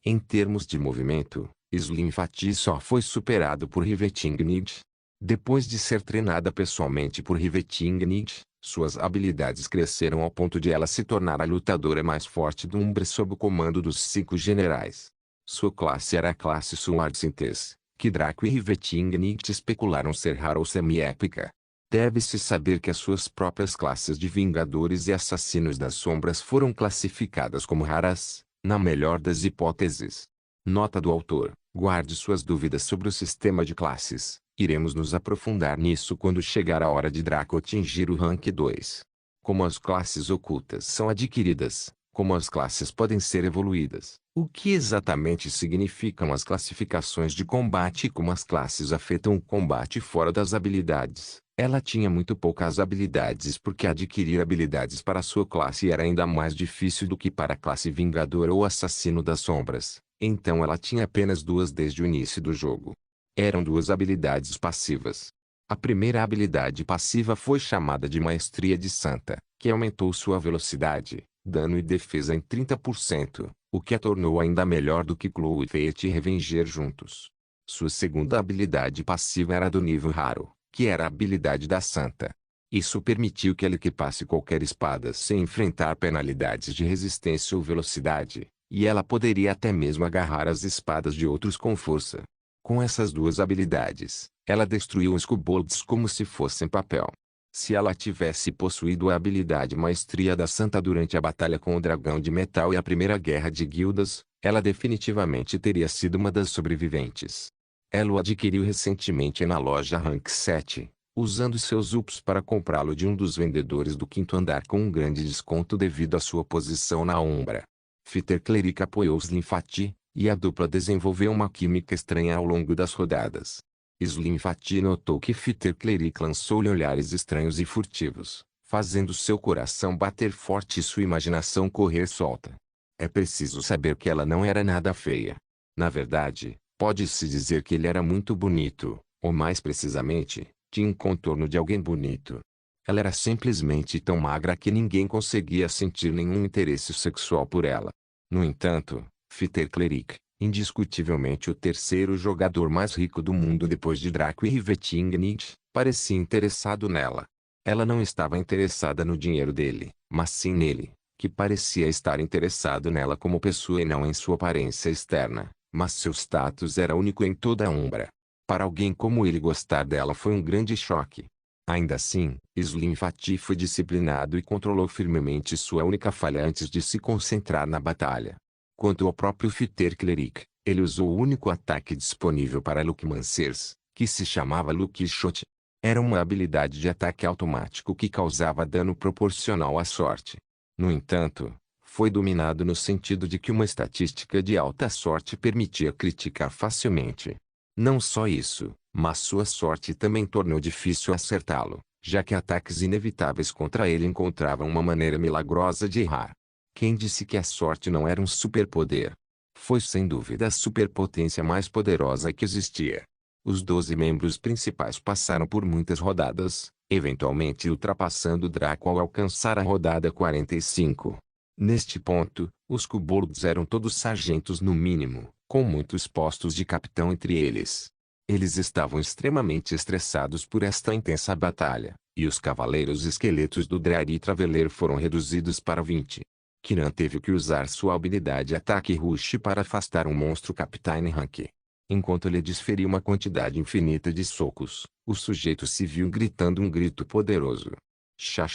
Em termos de movimento, Slim Fati só foi superado por Rivetingnig. Depois de ser treinada pessoalmente por Rivetingnig, suas habilidades cresceram ao ponto de ela se tornar a lutadora mais forte do Umbra sob o comando dos 5 generais. Sua classe era a classe Sword Synthes, que Draco e Rivetingnig especularam ser rara ou semi-épica. Deve-se saber que as suas próprias classes de Vingadores e Assassinos das Sombras foram classificadas como raras, na melhor das hipóteses. Nota do autor: guarde suas dúvidas sobre o sistema de classes. Iremos nos aprofundar nisso quando chegar a hora de Draco atingir o rank 2. Como as classes ocultas são adquiridas, como as classes podem ser evoluídas, o que exatamente significam as classificações de combate e como as classes afetam o combate fora das habilidades. Ela tinha muito poucas habilidades porque adquirir habilidades para sua classe era ainda mais difícil do que para a classe Vingador ou Assassino das Sombras, então ela tinha apenas 2 desde o início do jogo. Eram 2 habilidades passivas. A primeira habilidade passiva foi chamada de Maestria de Santa, que aumentou sua velocidade, dano e defesa em 30%, o que a tornou ainda melhor do que Glow e Fate e Revenger juntos. Sua segunda habilidade passiva era do nível raro, que era a habilidade da Santa. Isso permitiu que ela equipasse qualquer espada sem enfrentar penalidades de resistência ou velocidade, e ela poderia até mesmo agarrar as espadas de outros com força. Com essas 2 habilidades, ela destruiu os kobolds como se fossem papel. Se ela tivesse possuído a habilidade Maestria da Santa durante a batalha com o Dragão de Metal e a Primeira Guerra de Guildas, ela definitivamente teria sido uma das sobreviventes. Ela o adquiriu recentemente na loja Rank 7, usando seus UPs para comprá-lo de um dos vendedores do 5º andar com um grande desconto devido à sua posição na Umbra. Fighter Cleric apoiou Slim Fati, e a dupla desenvolveu uma química estranha ao longo das rodadas. Slim Fati notou que Fighter Cleric lançou-lhe olhares estranhos e furtivos, fazendo seu coração bater forte e sua imaginação correr solta. É preciso saber que ela não era nada feia. Na verdade, pode-se dizer que ele era muito bonito, ou mais precisamente, tinha um contorno de alguém bonito. Ela era simplesmente tão magra que ninguém conseguia sentir nenhum interesse sexual por ela. No entanto, Fighter Cleric, indiscutivelmente o terceiro jogador mais rico do mundo depois de Draco e Rivetingnig, parecia interessado nela. Ela não estava interessada no dinheiro dele, mas sim nele, que parecia estar interessado nela como pessoa e não em sua aparência externa, mas seu status era único em toda a Umbra. Para alguém como ele gostar dela foi um grande choque. Ainda assim, Slim Fati foi disciplinado e controlou firmemente sua única falha antes de se concentrar na batalha. Quanto ao próprio Fighter Cleric, ele usou o único ataque disponível para Luckmancers, que se chamava Lucky Shot. Era uma habilidade de ataque automático que causava dano proporcional à sorte. No entanto, foi dominado no sentido de que uma estatística de alta sorte permitia criticar facilmente. Não só isso, mas sua sorte também tornou difícil acertá-lo, já que ataques inevitáveis contra ele encontravam uma maneira milagrosa de errar. Quem disse que a sorte não era um superpoder? Foi sem dúvida a superpotência mais poderosa que existia. Os 12 membros principais passaram por muitas rodadas, eventualmente ultrapassando Draco ao alcançar a rodada 45. Neste ponto, os kobolds eram todos sargentos no mínimo, com muitos postos de capitão entre eles. Eles estavam extremamente estressados por esta intensa batalha, e os cavaleiros esqueletos do Drari Traveler foram reduzidos para 20. Kiran teve que usar sua habilidade Ataque Rush para afastar um monstro Captain Rank. Enquanto ele desferia uma quantidade infinita de socos, o sujeito se viu gritando um grito poderoso. Chá.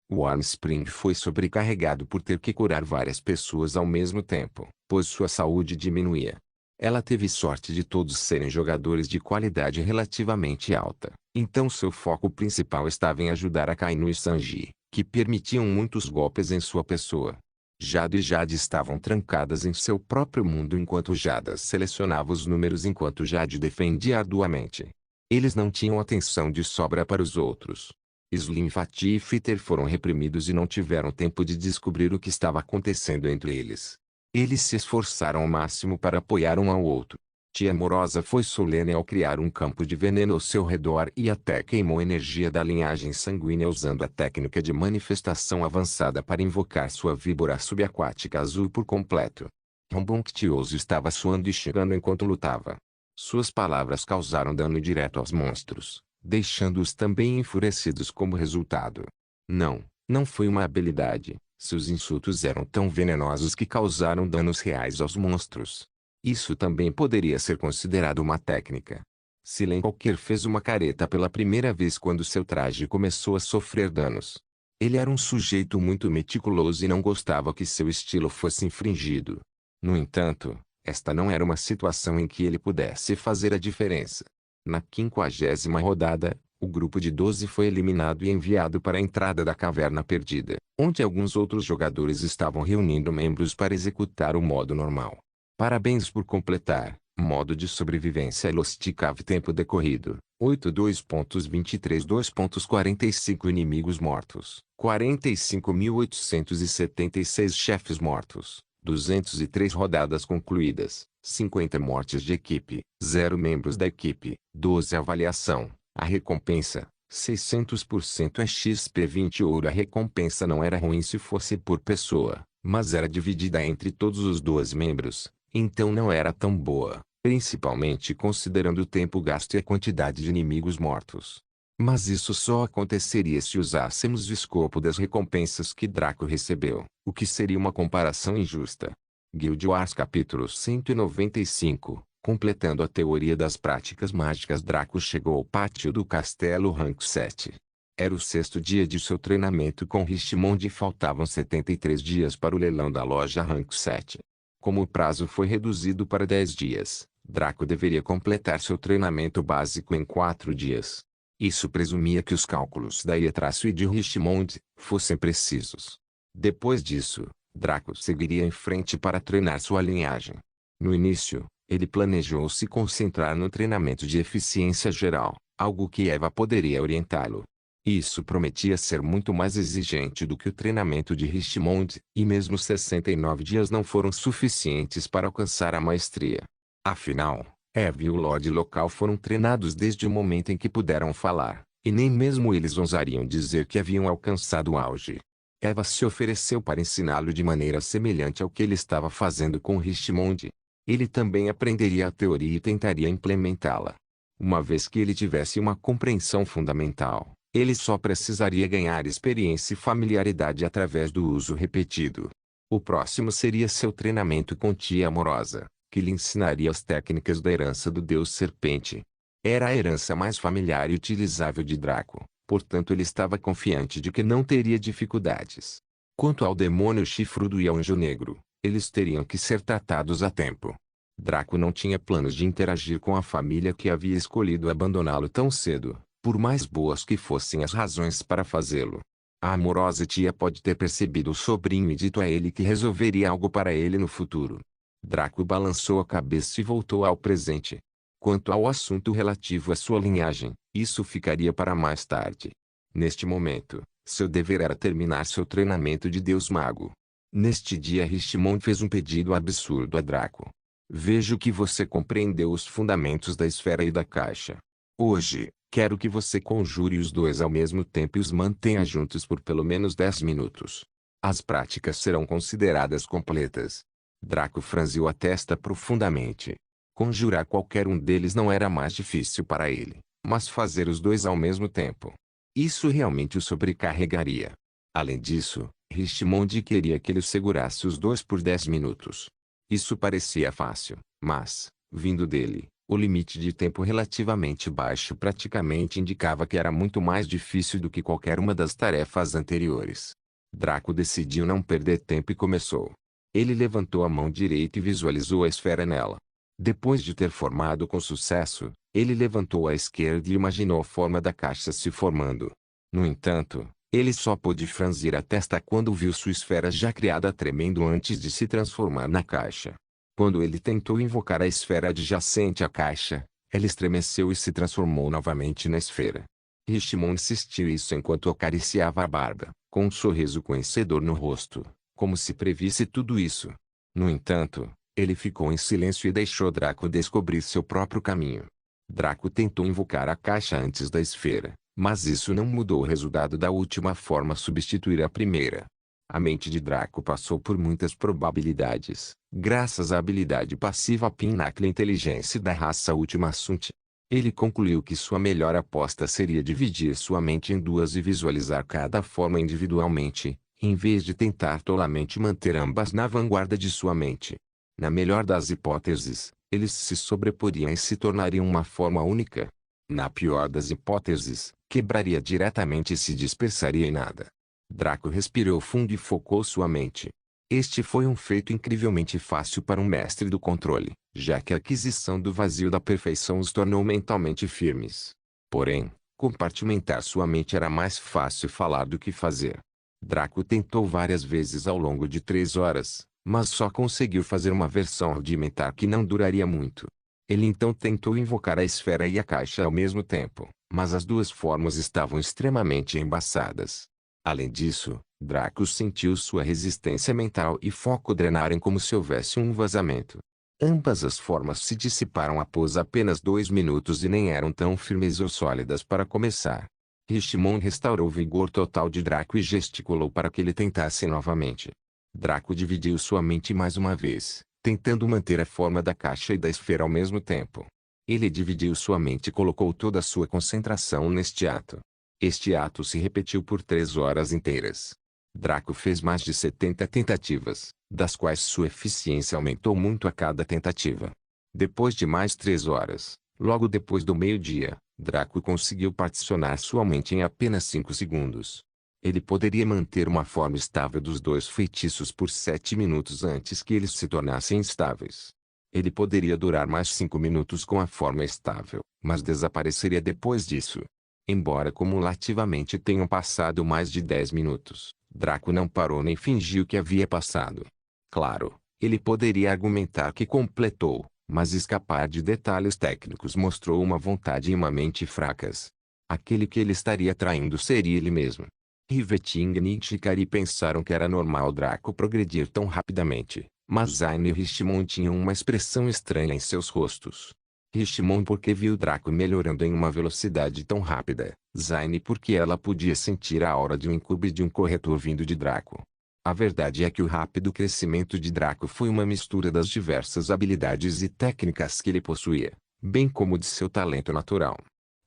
O Armspring foi sobrecarregado por ter que curar várias pessoas ao mesmo tempo, pois sua saúde diminuía. Ela teve sorte de todos serem jogadores de qualidade relativamente alta, então seu foco principal estava em ajudar a Kainu e Sanji, que permitiam muitos golpes em sua pessoa. Jada e Jade estavam trancadas em seu próprio mundo enquanto Jada selecionava os números enquanto Jade defendia arduamente. Eles não tinham atenção de sobra para os outros. Slim, Fatih e Fitter foram reprimidos e não tiveram tempo de descobrir o que estava acontecendo entre eles. Eles se esforçaram ao máximo para apoiar um ao outro. Tia Amorosa foi solene ao criar um campo de veneno ao seu redor e até queimou energia da linhagem sanguínea usando a técnica de manifestação avançada para invocar sua víbora subaquática azul por completo. Rambunctioso estava suando e chegando enquanto lutava. Suas palavras causaram dano direto aos monstros, deixando-os também enfurecidos como resultado. Não foi uma habilidade. Seus insultos eram tão venenosos que causaram danos reais aos monstros. Isso também poderia ser considerado uma técnica. Silen Walker fez uma careta pela primeira vez quando seu traje começou a sofrer danos. Ele era um sujeito muito meticuloso e não gostava que seu estilo fosse infringido. No entanto, esta não era uma situação em que ele pudesse fazer a diferença. Na 50ª rodada, o grupo de 12 foi eliminado e enviado para a entrada da Caverna Perdida, onde alguns outros jogadores estavam reunindo membros para executar o modo normal. Parabéns por completar. Modo de sobrevivência Lost Cave tempo decorrido. 82.23 2.45 inimigos mortos. 45.876 chefes mortos. 203 rodadas concluídas. 50 mortes de equipe. 0 membros da equipe. 12 avaliação. A recompensa. 600% é XP 20 ouro. A recompensa não era ruim se fosse por pessoa, mas era dividida entre todos os 12 membros. Então não era tão boa, principalmente considerando o tempo gasto e a quantidade de inimigos mortos. Mas isso só aconteceria se usássemos o escopo das recompensas que Draco recebeu, o que seria uma comparação injusta. Guild Wars capítulo 195, completando a teoria das práticas mágicas. Draco chegou ao pátio do castelo rank 7. Era o 6º dia de seu treinamento com Richmond e faltavam 73 dias para o leilão da loja rank 7. Como o prazo foi reduzido para 10 dias, Draco deveria completar seu treinamento básico em 4 dias. Isso presumia que os cálculos da Ietraço e de Richmond fossem precisos. Depois disso, Draco seguiria em frente para treinar sua linhagem. No início, ele planejou se concentrar no treinamento de eficiência geral, algo que Eva poderia orientá-lo. Isso prometia ser muito mais exigente do que o treinamento de Richmond, e mesmo 69 dias não foram suficientes para alcançar a maestria. Afinal, Eva e o Lorde local foram treinados desde o momento em que puderam falar, e nem mesmo eles ousariam dizer que haviam alcançado o auge. Eva se ofereceu para ensiná-lo de maneira semelhante ao que ele estava fazendo com Richmond. Ele também aprenderia a teoria e tentaria implementá-la. Uma vez que ele tivesse uma compreensão fundamental, ele só precisaria ganhar experiência e familiaridade através do uso repetido. O próximo seria seu treinamento com Tia Amorosa, que lhe ensinaria as técnicas da herança do Deus Serpente. Era a herança mais familiar e utilizável de Draco, portanto ele estava confiante de que não teria dificuldades. Quanto ao demônio chifrudo e ao anjo negro, eles teriam que ser tratados a tempo. Draco não tinha planos de interagir com a família que havia escolhido abandoná-lo tão cedo, por mais boas que fossem as razões para fazê-lo. A amorosa tia pode ter percebido o sobrinho e dito a ele que resolveria algo para ele no futuro. Draco balançou a cabeça e voltou ao presente. Quanto ao assunto relativo à sua linhagem, isso ficaria para mais tarde. Neste momento, seu dever era terminar seu treinamento de Deus Mago. Neste dia Richmond fez um pedido absurdo a Draco. Vejo que você compreendeu os fundamentos da esfera e da caixa. Hoje, quero que você conjure os dois ao mesmo tempo e os mantenha juntos por pelo menos 10 minutos. As práticas serão consideradas completas. Draco franziu a testa profundamente. Conjurar qualquer um deles não era mais difícil para ele, mas fazer os dois ao mesmo tempo. Isso realmente o sobrecarregaria. Além disso, Richmond queria que ele segurasse os dois por 10 minutos. Isso parecia fácil, mas, vindo dele, o limite de tempo relativamente baixo praticamente indicava que era muito mais difícil do que qualquer uma das tarefas anteriores. Draco decidiu não perder tempo e começou. Ele levantou a mão direita e visualizou a esfera nela. Depois de ter formado com sucesso, ele levantou a esquerda e imaginou a forma da caixa se formando. No entanto, Ele só pôde franzir a testa quando viu sua esfera já criada tremendo antes de se transformar na caixa. Quando ele tentou invocar a esfera adjacente à caixa, ela estremeceu e se transformou novamente na esfera. Richemont insistiu isso enquanto acariciava a barba, com um sorriso conhecedor no rosto, como se previsse tudo isso. No entanto, ele ficou em silêncio e deixou Draco descobrir seu próprio caminho. Draco tentou invocar a caixa antes da esfera, mas isso não mudou o resultado da última forma substituir a primeira. A mente de Draco passou por muitas probabilidades, graças à habilidade passiva Pinnacle Inteligência da raça Ultima Sunt. Ele concluiu que sua melhor aposta seria dividir sua mente em duas e visualizar cada forma individualmente, em vez de tentar tolamente manter ambas na vanguarda de sua mente. Na melhor das hipóteses, eles se sobreporiam e se tornariam uma forma única. Na pior das hipóteses, quebraria diretamente e se dispersaria em nada. Draco respirou fundo e focou sua mente. Este foi um feito incrivelmente fácil para um mestre do controle, já que a aquisição do vazio da perfeição os tornou mentalmente firmes. Porém, compartimentar sua mente era mais fácil falar do que fazer. Draco tentou várias vezes ao longo de 3 horas, mas só conseguiu fazer uma versão rudimentar que não duraria muito. Ele então tentou invocar a esfera e a caixa ao mesmo tempo, mas as duas formas estavam extremamente embaçadas. Além disso, Draco sentiu sua resistência mental e foco drenarem como se houvesse um vazamento. Ambas as formas se dissiparam após apenas 2 minutos e nem eram tão firmes ou sólidas para começar. Richemont restaurou o vigor total de Draco e gesticulou para que ele tentasse novamente. Draco dividiu sua mente mais uma vez, tentando manter a forma da caixa e da esfera ao mesmo tempo. Ele dividiu sua mente e colocou toda a sua concentração neste ato. Este ato se repetiu por 3 horas inteiras. Draco fez mais de 70 tentativas, das quais sua eficiência aumentou muito a cada tentativa. Depois de mais 3 horas, logo depois do meio-dia, Draco conseguiu particionar sua mente em apenas 5 segundos. Ele poderia manter uma forma estável dos dois feitiços por 7 minutos antes que eles se tornassem instáveis. Ele poderia durar mais 5 minutos com a forma estável, mas desapareceria depois disso. Embora cumulativamente tenham passado mais de 10 minutos, Draco não parou nem fingiu que havia passado. Claro, ele poderia argumentar que completou, mas escapar de detalhes técnicos mostrou uma vontade e uma mente fracas. Aquele que ele estaria traindo seria ele mesmo. Riveting e Shikari pensaram que era normal Draco progredir tão rapidamente, mas Zayn e Richemont tinham uma expressão estranha em seus rostos. Richemont porque viu Draco melhorando em uma velocidade tão rápida, Zayn porque ela podia sentir a aura de um incube de um corretor vindo de Draco. A verdade é que o rápido crescimento de Draco foi uma mistura das diversas habilidades e técnicas que ele possuía, bem como de seu talento natural.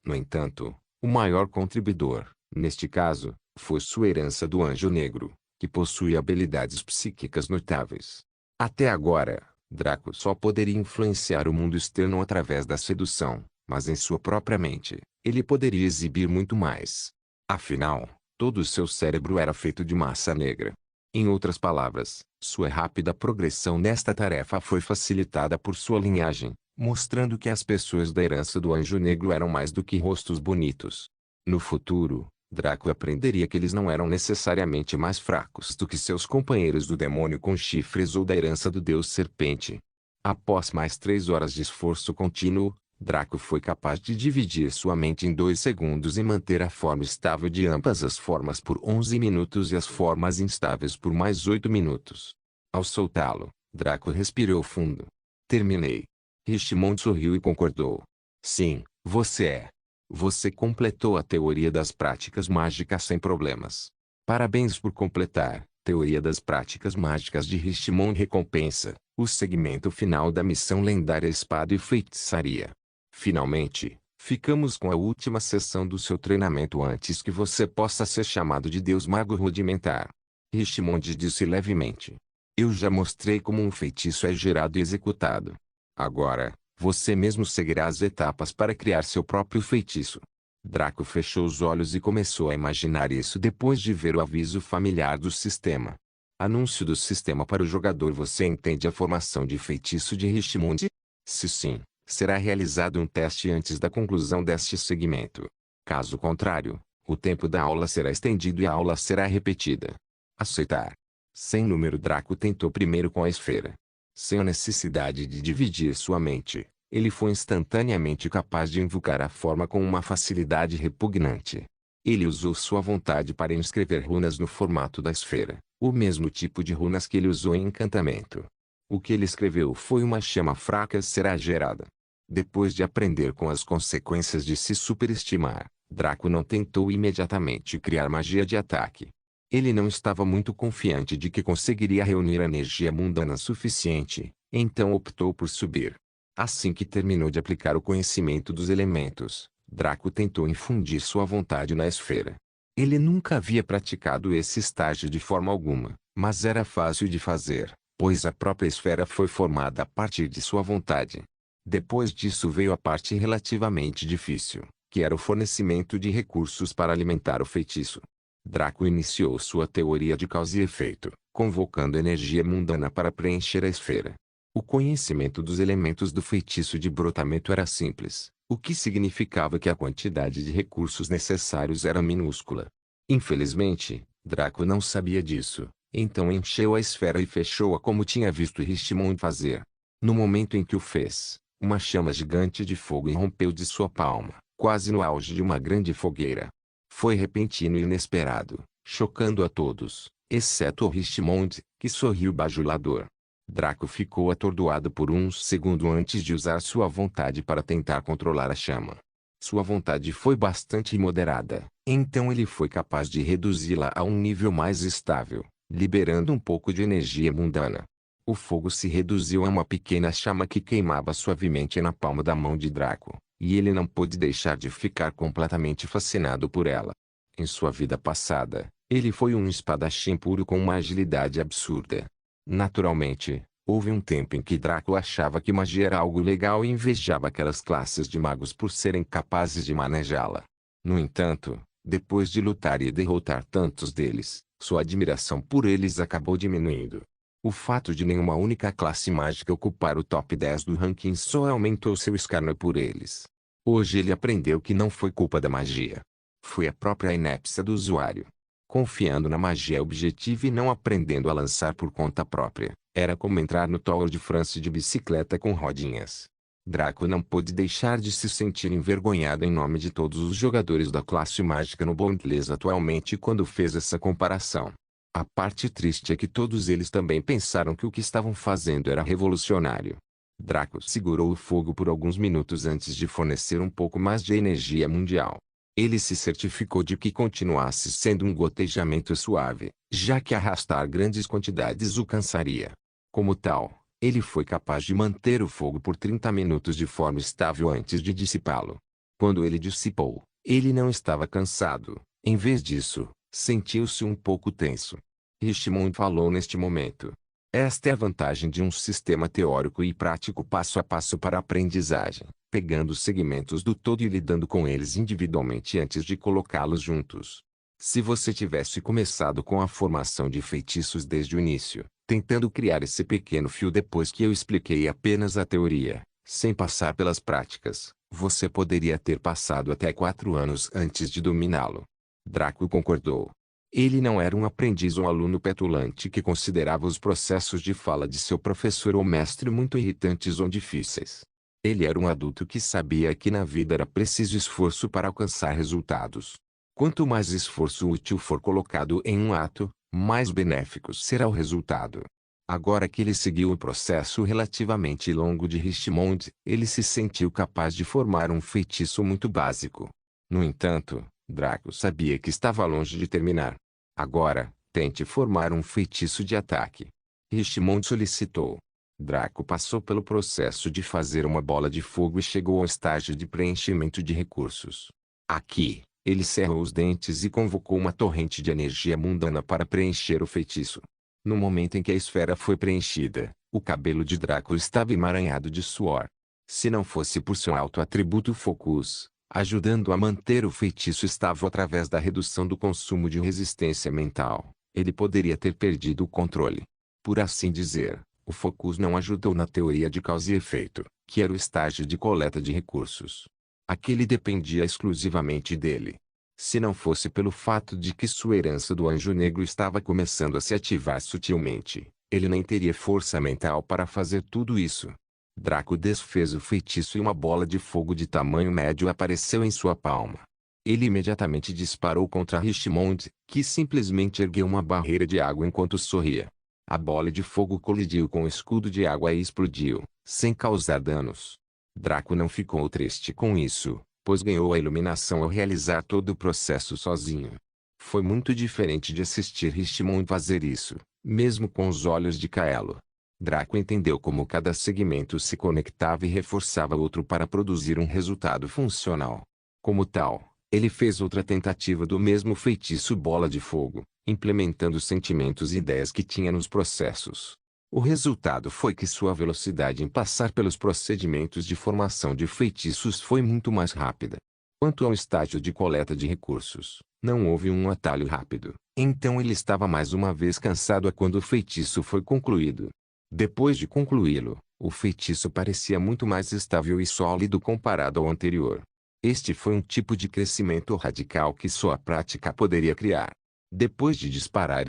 No entanto, o maior contribuidor, neste caso, foi sua herança do Anjo Negro, que possui habilidades psíquicas notáveis. Até agora, Draco só poderia influenciar o mundo externo através da sedução, mas em sua própria mente, ele poderia exibir muito mais. Afinal, todo o seu cérebro era feito de massa negra. Em outras palavras, sua rápida progressão nesta tarefa foi facilitada por sua linhagem, mostrando que as pessoas da herança do Anjo Negro eram mais do que rostos bonitos. No futuro, Draco aprenderia que eles não eram necessariamente mais fracos do que seus companheiros do demônio com chifres ou da herança do deus serpente. Após mais 3 horas de esforço contínuo, Draco foi capaz de dividir sua mente em 2 segundos e manter a forma estável de ambas as formas por 11 minutos e as formas instáveis por mais 8 minutos. Ao soltá-lo, Draco respirou fundo. Terminei. Richemont sorriu e concordou. Sim, você é. Você completou a teoria das práticas mágicas sem problemas. Parabéns por completar. Teoria das práticas mágicas de Richemont recompensa. O segmento final da missão lendária Espada e Feitiçaria. Finalmente, ficamos com a última sessão do seu treinamento antes que você possa ser chamado de Deus Mago Rudimentar. Richemont disse levemente. Eu já mostrei como um feitiço é gerado e executado. Agora, você mesmo seguirá as etapas para criar seu próprio feitiço. Draco fechou os olhos e começou a imaginar isso depois de ver o aviso familiar do sistema. Anúncio do sistema para o jogador. Você entende a formação de feitiço de Richemont? Se sim, será realizado um teste antes da conclusão deste segmento. Caso contrário, O tempo da aula será estendido e a aula será repetida. Aceitar. Sem número, Draco tentou primeiro com a esfera. Sem a necessidade de dividir sua mente, ele foi instantaneamente capaz de invocar a forma com uma facilidade repugnante. Ele usou sua vontade para inscrever runas no formato da esfera, o mesmo tipo de runas que ele usou em encantamento. O que ele escreveu foi uma chama fraca será gerada. Depois de aprender com as consequências de se superestimar, Draco não tentou imediatamente criar magia de ataque. Ele não estava muito confiante de que conseguiria reunir energia mundana suficiente, então optou por subir. Assim que terminou de aplicar o conhecimento dos elementos, Draco tentou infundir sua vontade na esfera. Ele nunca havia praticado esse estágio de forma alguma, mas era fácil de fazer, pois a própria esfera foi formada a partir de sua vontade. Depois disso veio a parte relativamente difícil, que era o fornecimento de recursos para alimentar o feitiço. Draco iniciou sua teoria de causa e efeito, convocando energia mundana para preencher a esfera. O conhecimento dos elementos do feitiço de brotamento era simples, o que significava que a quantidade de recursos necessários era minúscula. Infelizmente, Draco não sabia disso, então encheu a esfera e fechou-a como tinha visto Richmond fazer. No momento em que o fez, uma chama gigante de fogo irrompeu de sua palma, quase no auge de uma grande fogueira. Foi repentino e inesperado, chocando a todos, exceto o Richmond, que sorriu bajulador. Draco ficou atordoado por uns segundos antes de usar sua vontade para tentar controlar a chama. Sua vontade foi bastante moderada, então ele foi capaz de reduzi-la a um nível mais estável, liberando um pouco de energia mundana. O fogo se reduziu a uma pequena chama que queimava suavemente na palma da mão de Draco, e ele não pôde deixar de ficar completamente fascinado por ela. Em sua vida passada, ele foi um espadachim puro com uma agilidade absurda. Naturalmente, houve um tempo em que Draco achava que magia era algo legal e invejava aquelas classes de magos por serem capazes de manejá-la. No entanto, depois de lutar e derrotar tantos deles, sua admiração por eles acabou diminuindo. O fato de nenhuma única classe mágica ocupar o top 10 do ranking só aumentou seu escárnio por eles. Hoje ele aprendeu que não foi culpa da magia. Foi a própria inépcia do usuário. Confiando na magia objetiva e não aprendendo a lançar por conta própria, era como entrar no Tour de France de bicicleta com rodinhas. Draco não pôde deixar de se sentir envergonhado em nome de todos os jogadores da classe mágica no Bondless atualmente quando fez essa comparação. A parte triste é que todos eles também pensaram que o que estavam fazendo era revolucionário. Draco segurou o fogo por alguns minutos antes de fornecer um pouco mais de energia mundial. Ele se certificou de que continuasse sendo um gotejamento suave, já que arrastar grandes quantidades o cansaria. Como tal, ele foi capaz de manter o fogo por 30 minutos de forma estável antes de dissipá-lo. Quando ele dissipou, ele não estava cansado. Em vez disso, sentiu-se um pouco tenso. Richmond falou neste momento. Esta é a vantagem de um sistema teórico e prático passo a passo para a aprendizagem, pegando os segmentos do todo e lidando com eles individualmente antes de colocá-los juntos. Se você tivesse começado com a formação de feitiços desde o início, tentando criar esse pequeno fio depois que eu expliquei apenas a teoria, sem passar pelas práticas, você poderia ter passado até 4 anos antes de dominá-lo. Draco concordou. Ele não era um aprendiz ou aluno petulante que considerava os processos de fala de seu professor ou mestre muito irritantes ou difíceis. Ele era um adulto que sabia que na vida era preciso esforço para alcançar resultados. Quanto mais esforço útil for colocado em um ato, mais benéfico será o resultado. Agora que ele seguiu o processo relativamente longo de Richmond, ele se sentiu capaz de formar um feitiço muito básico. No entanto, Draco sabia que estava longe de terminar. Agora, tente formar um feitiço de ataque. Richmond solicitou. Draco passou pelo processo de fazer uma bola de fogo e chegou ao estágio de preenchimento de recursos. Aqui, ele cerrou os dentes e convocou uma torrente de energia mundana para preencher o feitiço. No momento em que a esfera foi preenchida, o cabelo de Draco estava emaranhado de suor. Se não fosse por seu alto atributo Focus, ajudando a manter o feitiço estável através da redução do consumo de resistência mental, ele poderia ter perdido o controle. Por assim dizer, o Focus não ajudou na teoria de causa e efeito, que era o estágio de coleta de recursos. Aquele dependia exclusivamente dele. Se não fosse pelo fato de que sua herança do Anjo Negro estava começando a se ativar sutilmente, ele nem teria força mental para fazer tudo isso. Draco desfez o feitiço e uma bola de fogo de tamanho médio apareceu em sua palma. Ele imediatamente disparou contra Richmond, que simplesmente ergueu uma barreira de água enquanto sorria. A bola de fogo colidiu com o escudo de água e explodiu, sem causar danos. Draco não ficou triste com isso, pois ganhou a iluminação ao realizar todo o processo sozinho. Foi muito diferente de assistir Richmond fazer isso, mesmo com os olhos de Kaelo. Draco entendeu como cada segmento se conectava e reforçava outro para produzir um resultado funcional. Como tal, ele fez outra tentativa do mesmo feitiço bola de fogo, implementando os sentimentos e ideias que tinha nos processos. O resultado foi que sua velocidade em passar pelos procedimentos de formação de feitiços foi muito mais rápida. Quanto ao estágio de coleta de recursos, não houve um atalho rápido. Então ele estava mais uma vez cansado quando o feitiço foi concluído. Depois de concluí-lo, o feitiço parecia muito mais estável e sólido comparado ao anterior. Este foi um tipo de crescimento radical que só a prática poderia criar. Depois de disparar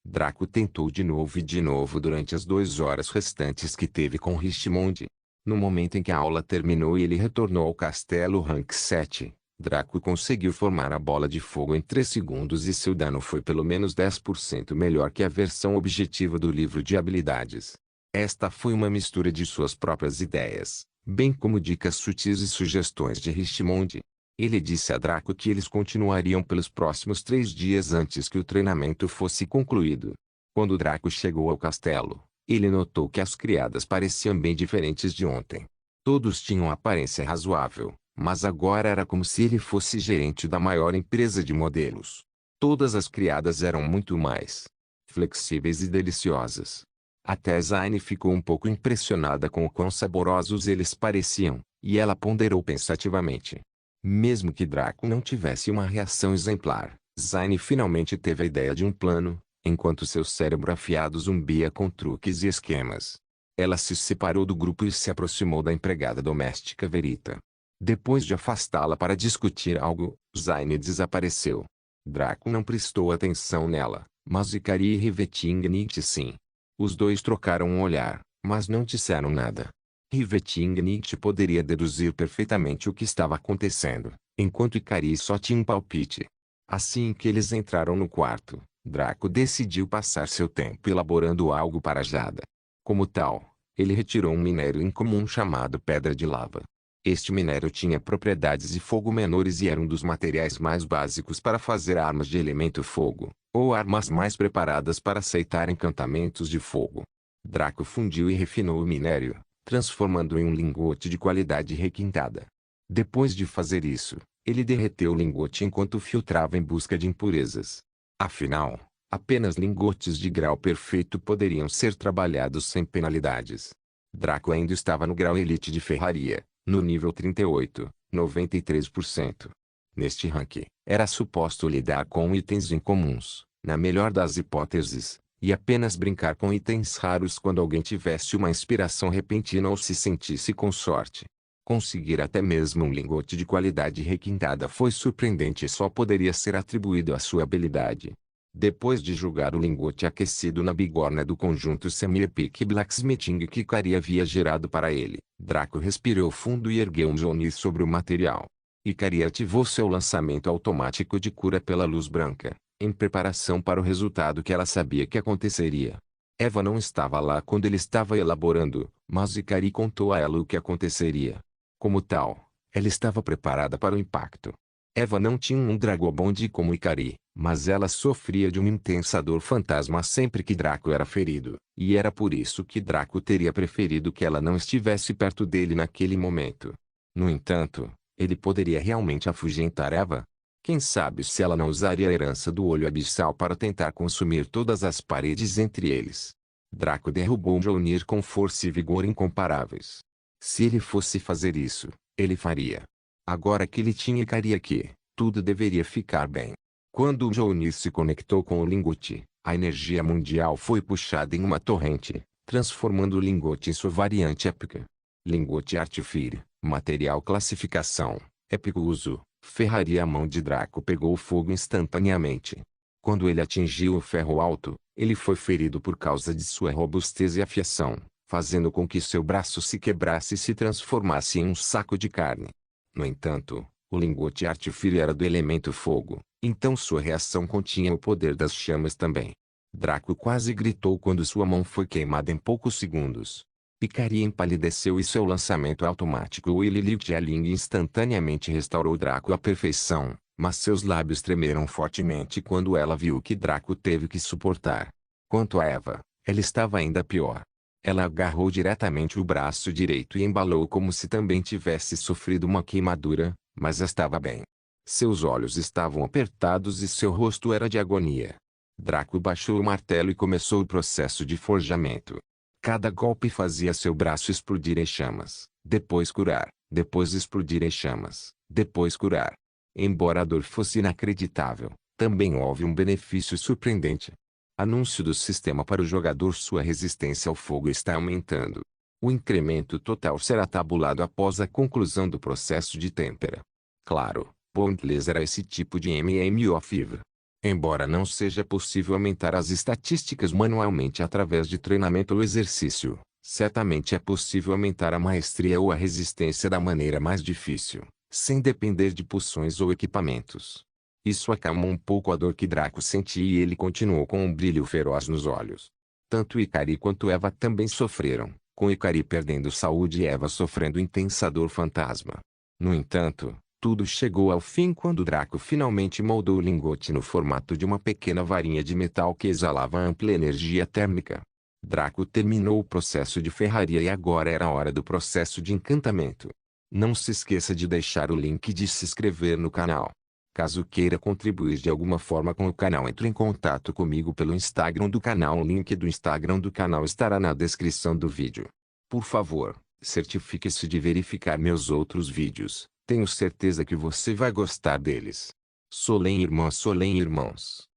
Draco tentou de novo e de novo durante as 2 horas restantes que teve com Richmond. No momento em que a aula terminou e ele retornou ao castelo Rank 7, Draco conseguiu formar a bola de fogo em 3 segundos e seu dano foi pelo menos 10% melhor que a versão objetiva do livro de habilidades. Esta foi uma mistura de suas próprias ideias, bem como dicas sutis e sugestões de Richmond. Ele disse a Draco que eles continuariam pelos próximos 3 dias antes que o treinamento fosse concluído. Quando Draco chegou ao castelo, ele notou que as criadas pareciam bem diferentes de ontem. Todos tinham aparência razoável, mas agora era como se ele fosse gerente da maior empresa de modelos. Todas as criadas eram muito mais flexíveis e deliciosas. Até Zaine ficou um pouco impressionada com o quão saborosos eles pareciam, e ela ponderou pensativamente. Mesmo que Draco não tivesse uma reação exemplar, Zaine finalmente teve a ideia de um plano, enquanto seu cérebro afiado zumbia com truques e esquemas. Ela se separou do grupo e se aproximou da empregada doméstica Verita. Depois de afastá-la para discutir algo, Zaine desapareceu. Draco não prestou atenção nela, mas Ikari e Rivetingnit sim. Os dois trocaram um olhar, mas não disseram nada. Rivetingnit poderia deduzir perfeitamente o que estava acontecendo, enquanto Ikari só tinha um palpite. Assim que eles entraram no quarto, Draco decidiu passar seu tempo elaborando algo para Jada. Como tal, ele retirou um minério incomum chamado Pedra de Lava. Este minério tinha propriedades de fogo menores e era um dos materiais mais básicos para fazer armas de elemento fogo, ou armas mais preparadas para aceitar encantamentos de fogo. Draco fundiu e refinou o minério, transformando-o em um lingote de qualidade requintada. Depois de fazer isso, ele derreteu o lingote enquanto filtrava em busca de impurezas. Afinal, apenas lingotes de grau perfeito poderiam ser trabalhados sem penalidades. Draco ainda estava no grau Elite de Ferraria, no nível 38, 93%. Neste rank, era suposto lidar com itens incomuns, na melhor das hipóteses, e apenas brincar com itens raros quando alguém tivesse uma inspiração repentina ou se sentisse com sorte. Conseguir até mesmo um lingote de qualidade requintada foi surpreendente e só poderia ser atribuído à sua habilidade. Depois de jogar o lingote aquecido na bigorna do conjunto Semi-Epic Blacksmithing que Ikari havia gerado para ele, Draco respirou fundo e ergueu um Johnny sobre o material. Ikari ativou seu lançamento automático de cura pela luz branca, em preparação para o resultado que ela sabia que aconteceria. Eva não estava lá quando ele estava elaborando, mas Ikari contou a ela o que aconteceria. Como tal, ela estava preparada para o impacto. Eva não tinha um Dragobond como Ikari, mas ela sofria de uma intensa dor fantasma sempre que Draco era ferido, e era por isso que Draco teria preferido que ela não estivesse perto dele naquele momento. No entanto, ele poderia realmente afugentar Eva? Quem sabe se ela não usaria a herança do olho abissal para tentar consumir todas as paredes entre eles. Draco derrubou Mjolnir com força e vigor incomparáveis. Se ele fosse fazer isso, ele faria. Agora que ele tinha Ikari aqui, tudo deveria ficar bem. Quando o Mjolnir se conectou com o lingote, a energia mundial foi puxada em uma torrente, transformando o lingote em sua variante épica. Lingote Artifir, material classificação, épico uso, Ferraria. A mão de Draco pegou fogo instantaneamente. Quando ele atingiu o ferro alto, ele foi ferido por causa de sua robustez e afiação, fazendo com que seu braço se quebrasse e se transformasse em um saco de carne. No entanto, o lingote artifício era do elemento fogo, então sua reação continha o poder das chamas também. Draco quase gritou quando sua mão foi queimada em poucos segundos. Ikari empalideceu e seu lançamento automático Willy Jelling instantaneamente restaurou Draco à perfeição, mas seus lábios tremeram fortemente quando ela viu o que Draco teve que suportar. Quanto a Eva, ela estava ainda pior. Ela agarrou diretamente o braço direito e embalou como se também tivesse sofrido uma queimadura, mas estava bem. Seus olhos estavam apertados e seu rosto era de agonia. Draco baixou o martelo e começou o processo de forjamento. Cada golpe fazia seu braço explodir em chamas, depois curar, depois explodir em chamas, depois curar. Embora a dor fosse inacreditável, também houve um benefício surpreendente. Anúncio do sistema para o jogador: sua resistência ao fogo está aumentando. O incremento total será tabulado após a conclusão do processo de têmpera. Claro, Pointless era esse tipo de MMO-Fever. Embora não seja possível aumentar as estatísticas manualmente através de treinamento ou exercício, certamente é possível aumentar a maestria ou a resistência da maneira mais difícil, sem depender de poções ou equipamentos. Isso acalmou um pouco a dor que Draco sentia e ele continuou com um brilho feroz nos olhos. Tanto Ikari quanto Eva também sofreram, com Ikari perdendo saúde e Eva sofrendo intensa dor fantasma. No entanto, tudo chegou ao fim quando Draco finalmente moldou o lingote no formato de uma pequena varinha de metal que exalava ampla energia térmica. Draco terminou o processo de ferraria e agora era a hora do processo de encantamento. Não se esqueça de deixar o link e de se inscrever no canal. Caso queira contribuir de alguma forma com o canal, entre em contato comigo pelo Instagram do canal. O link do Instagram do canal estará na descrição do vídeo. Por favor, certifique-se de verificar meus outros vídeos. Tenho certeza que você vai gostar deles. Solem irmãs, Solem irmãos.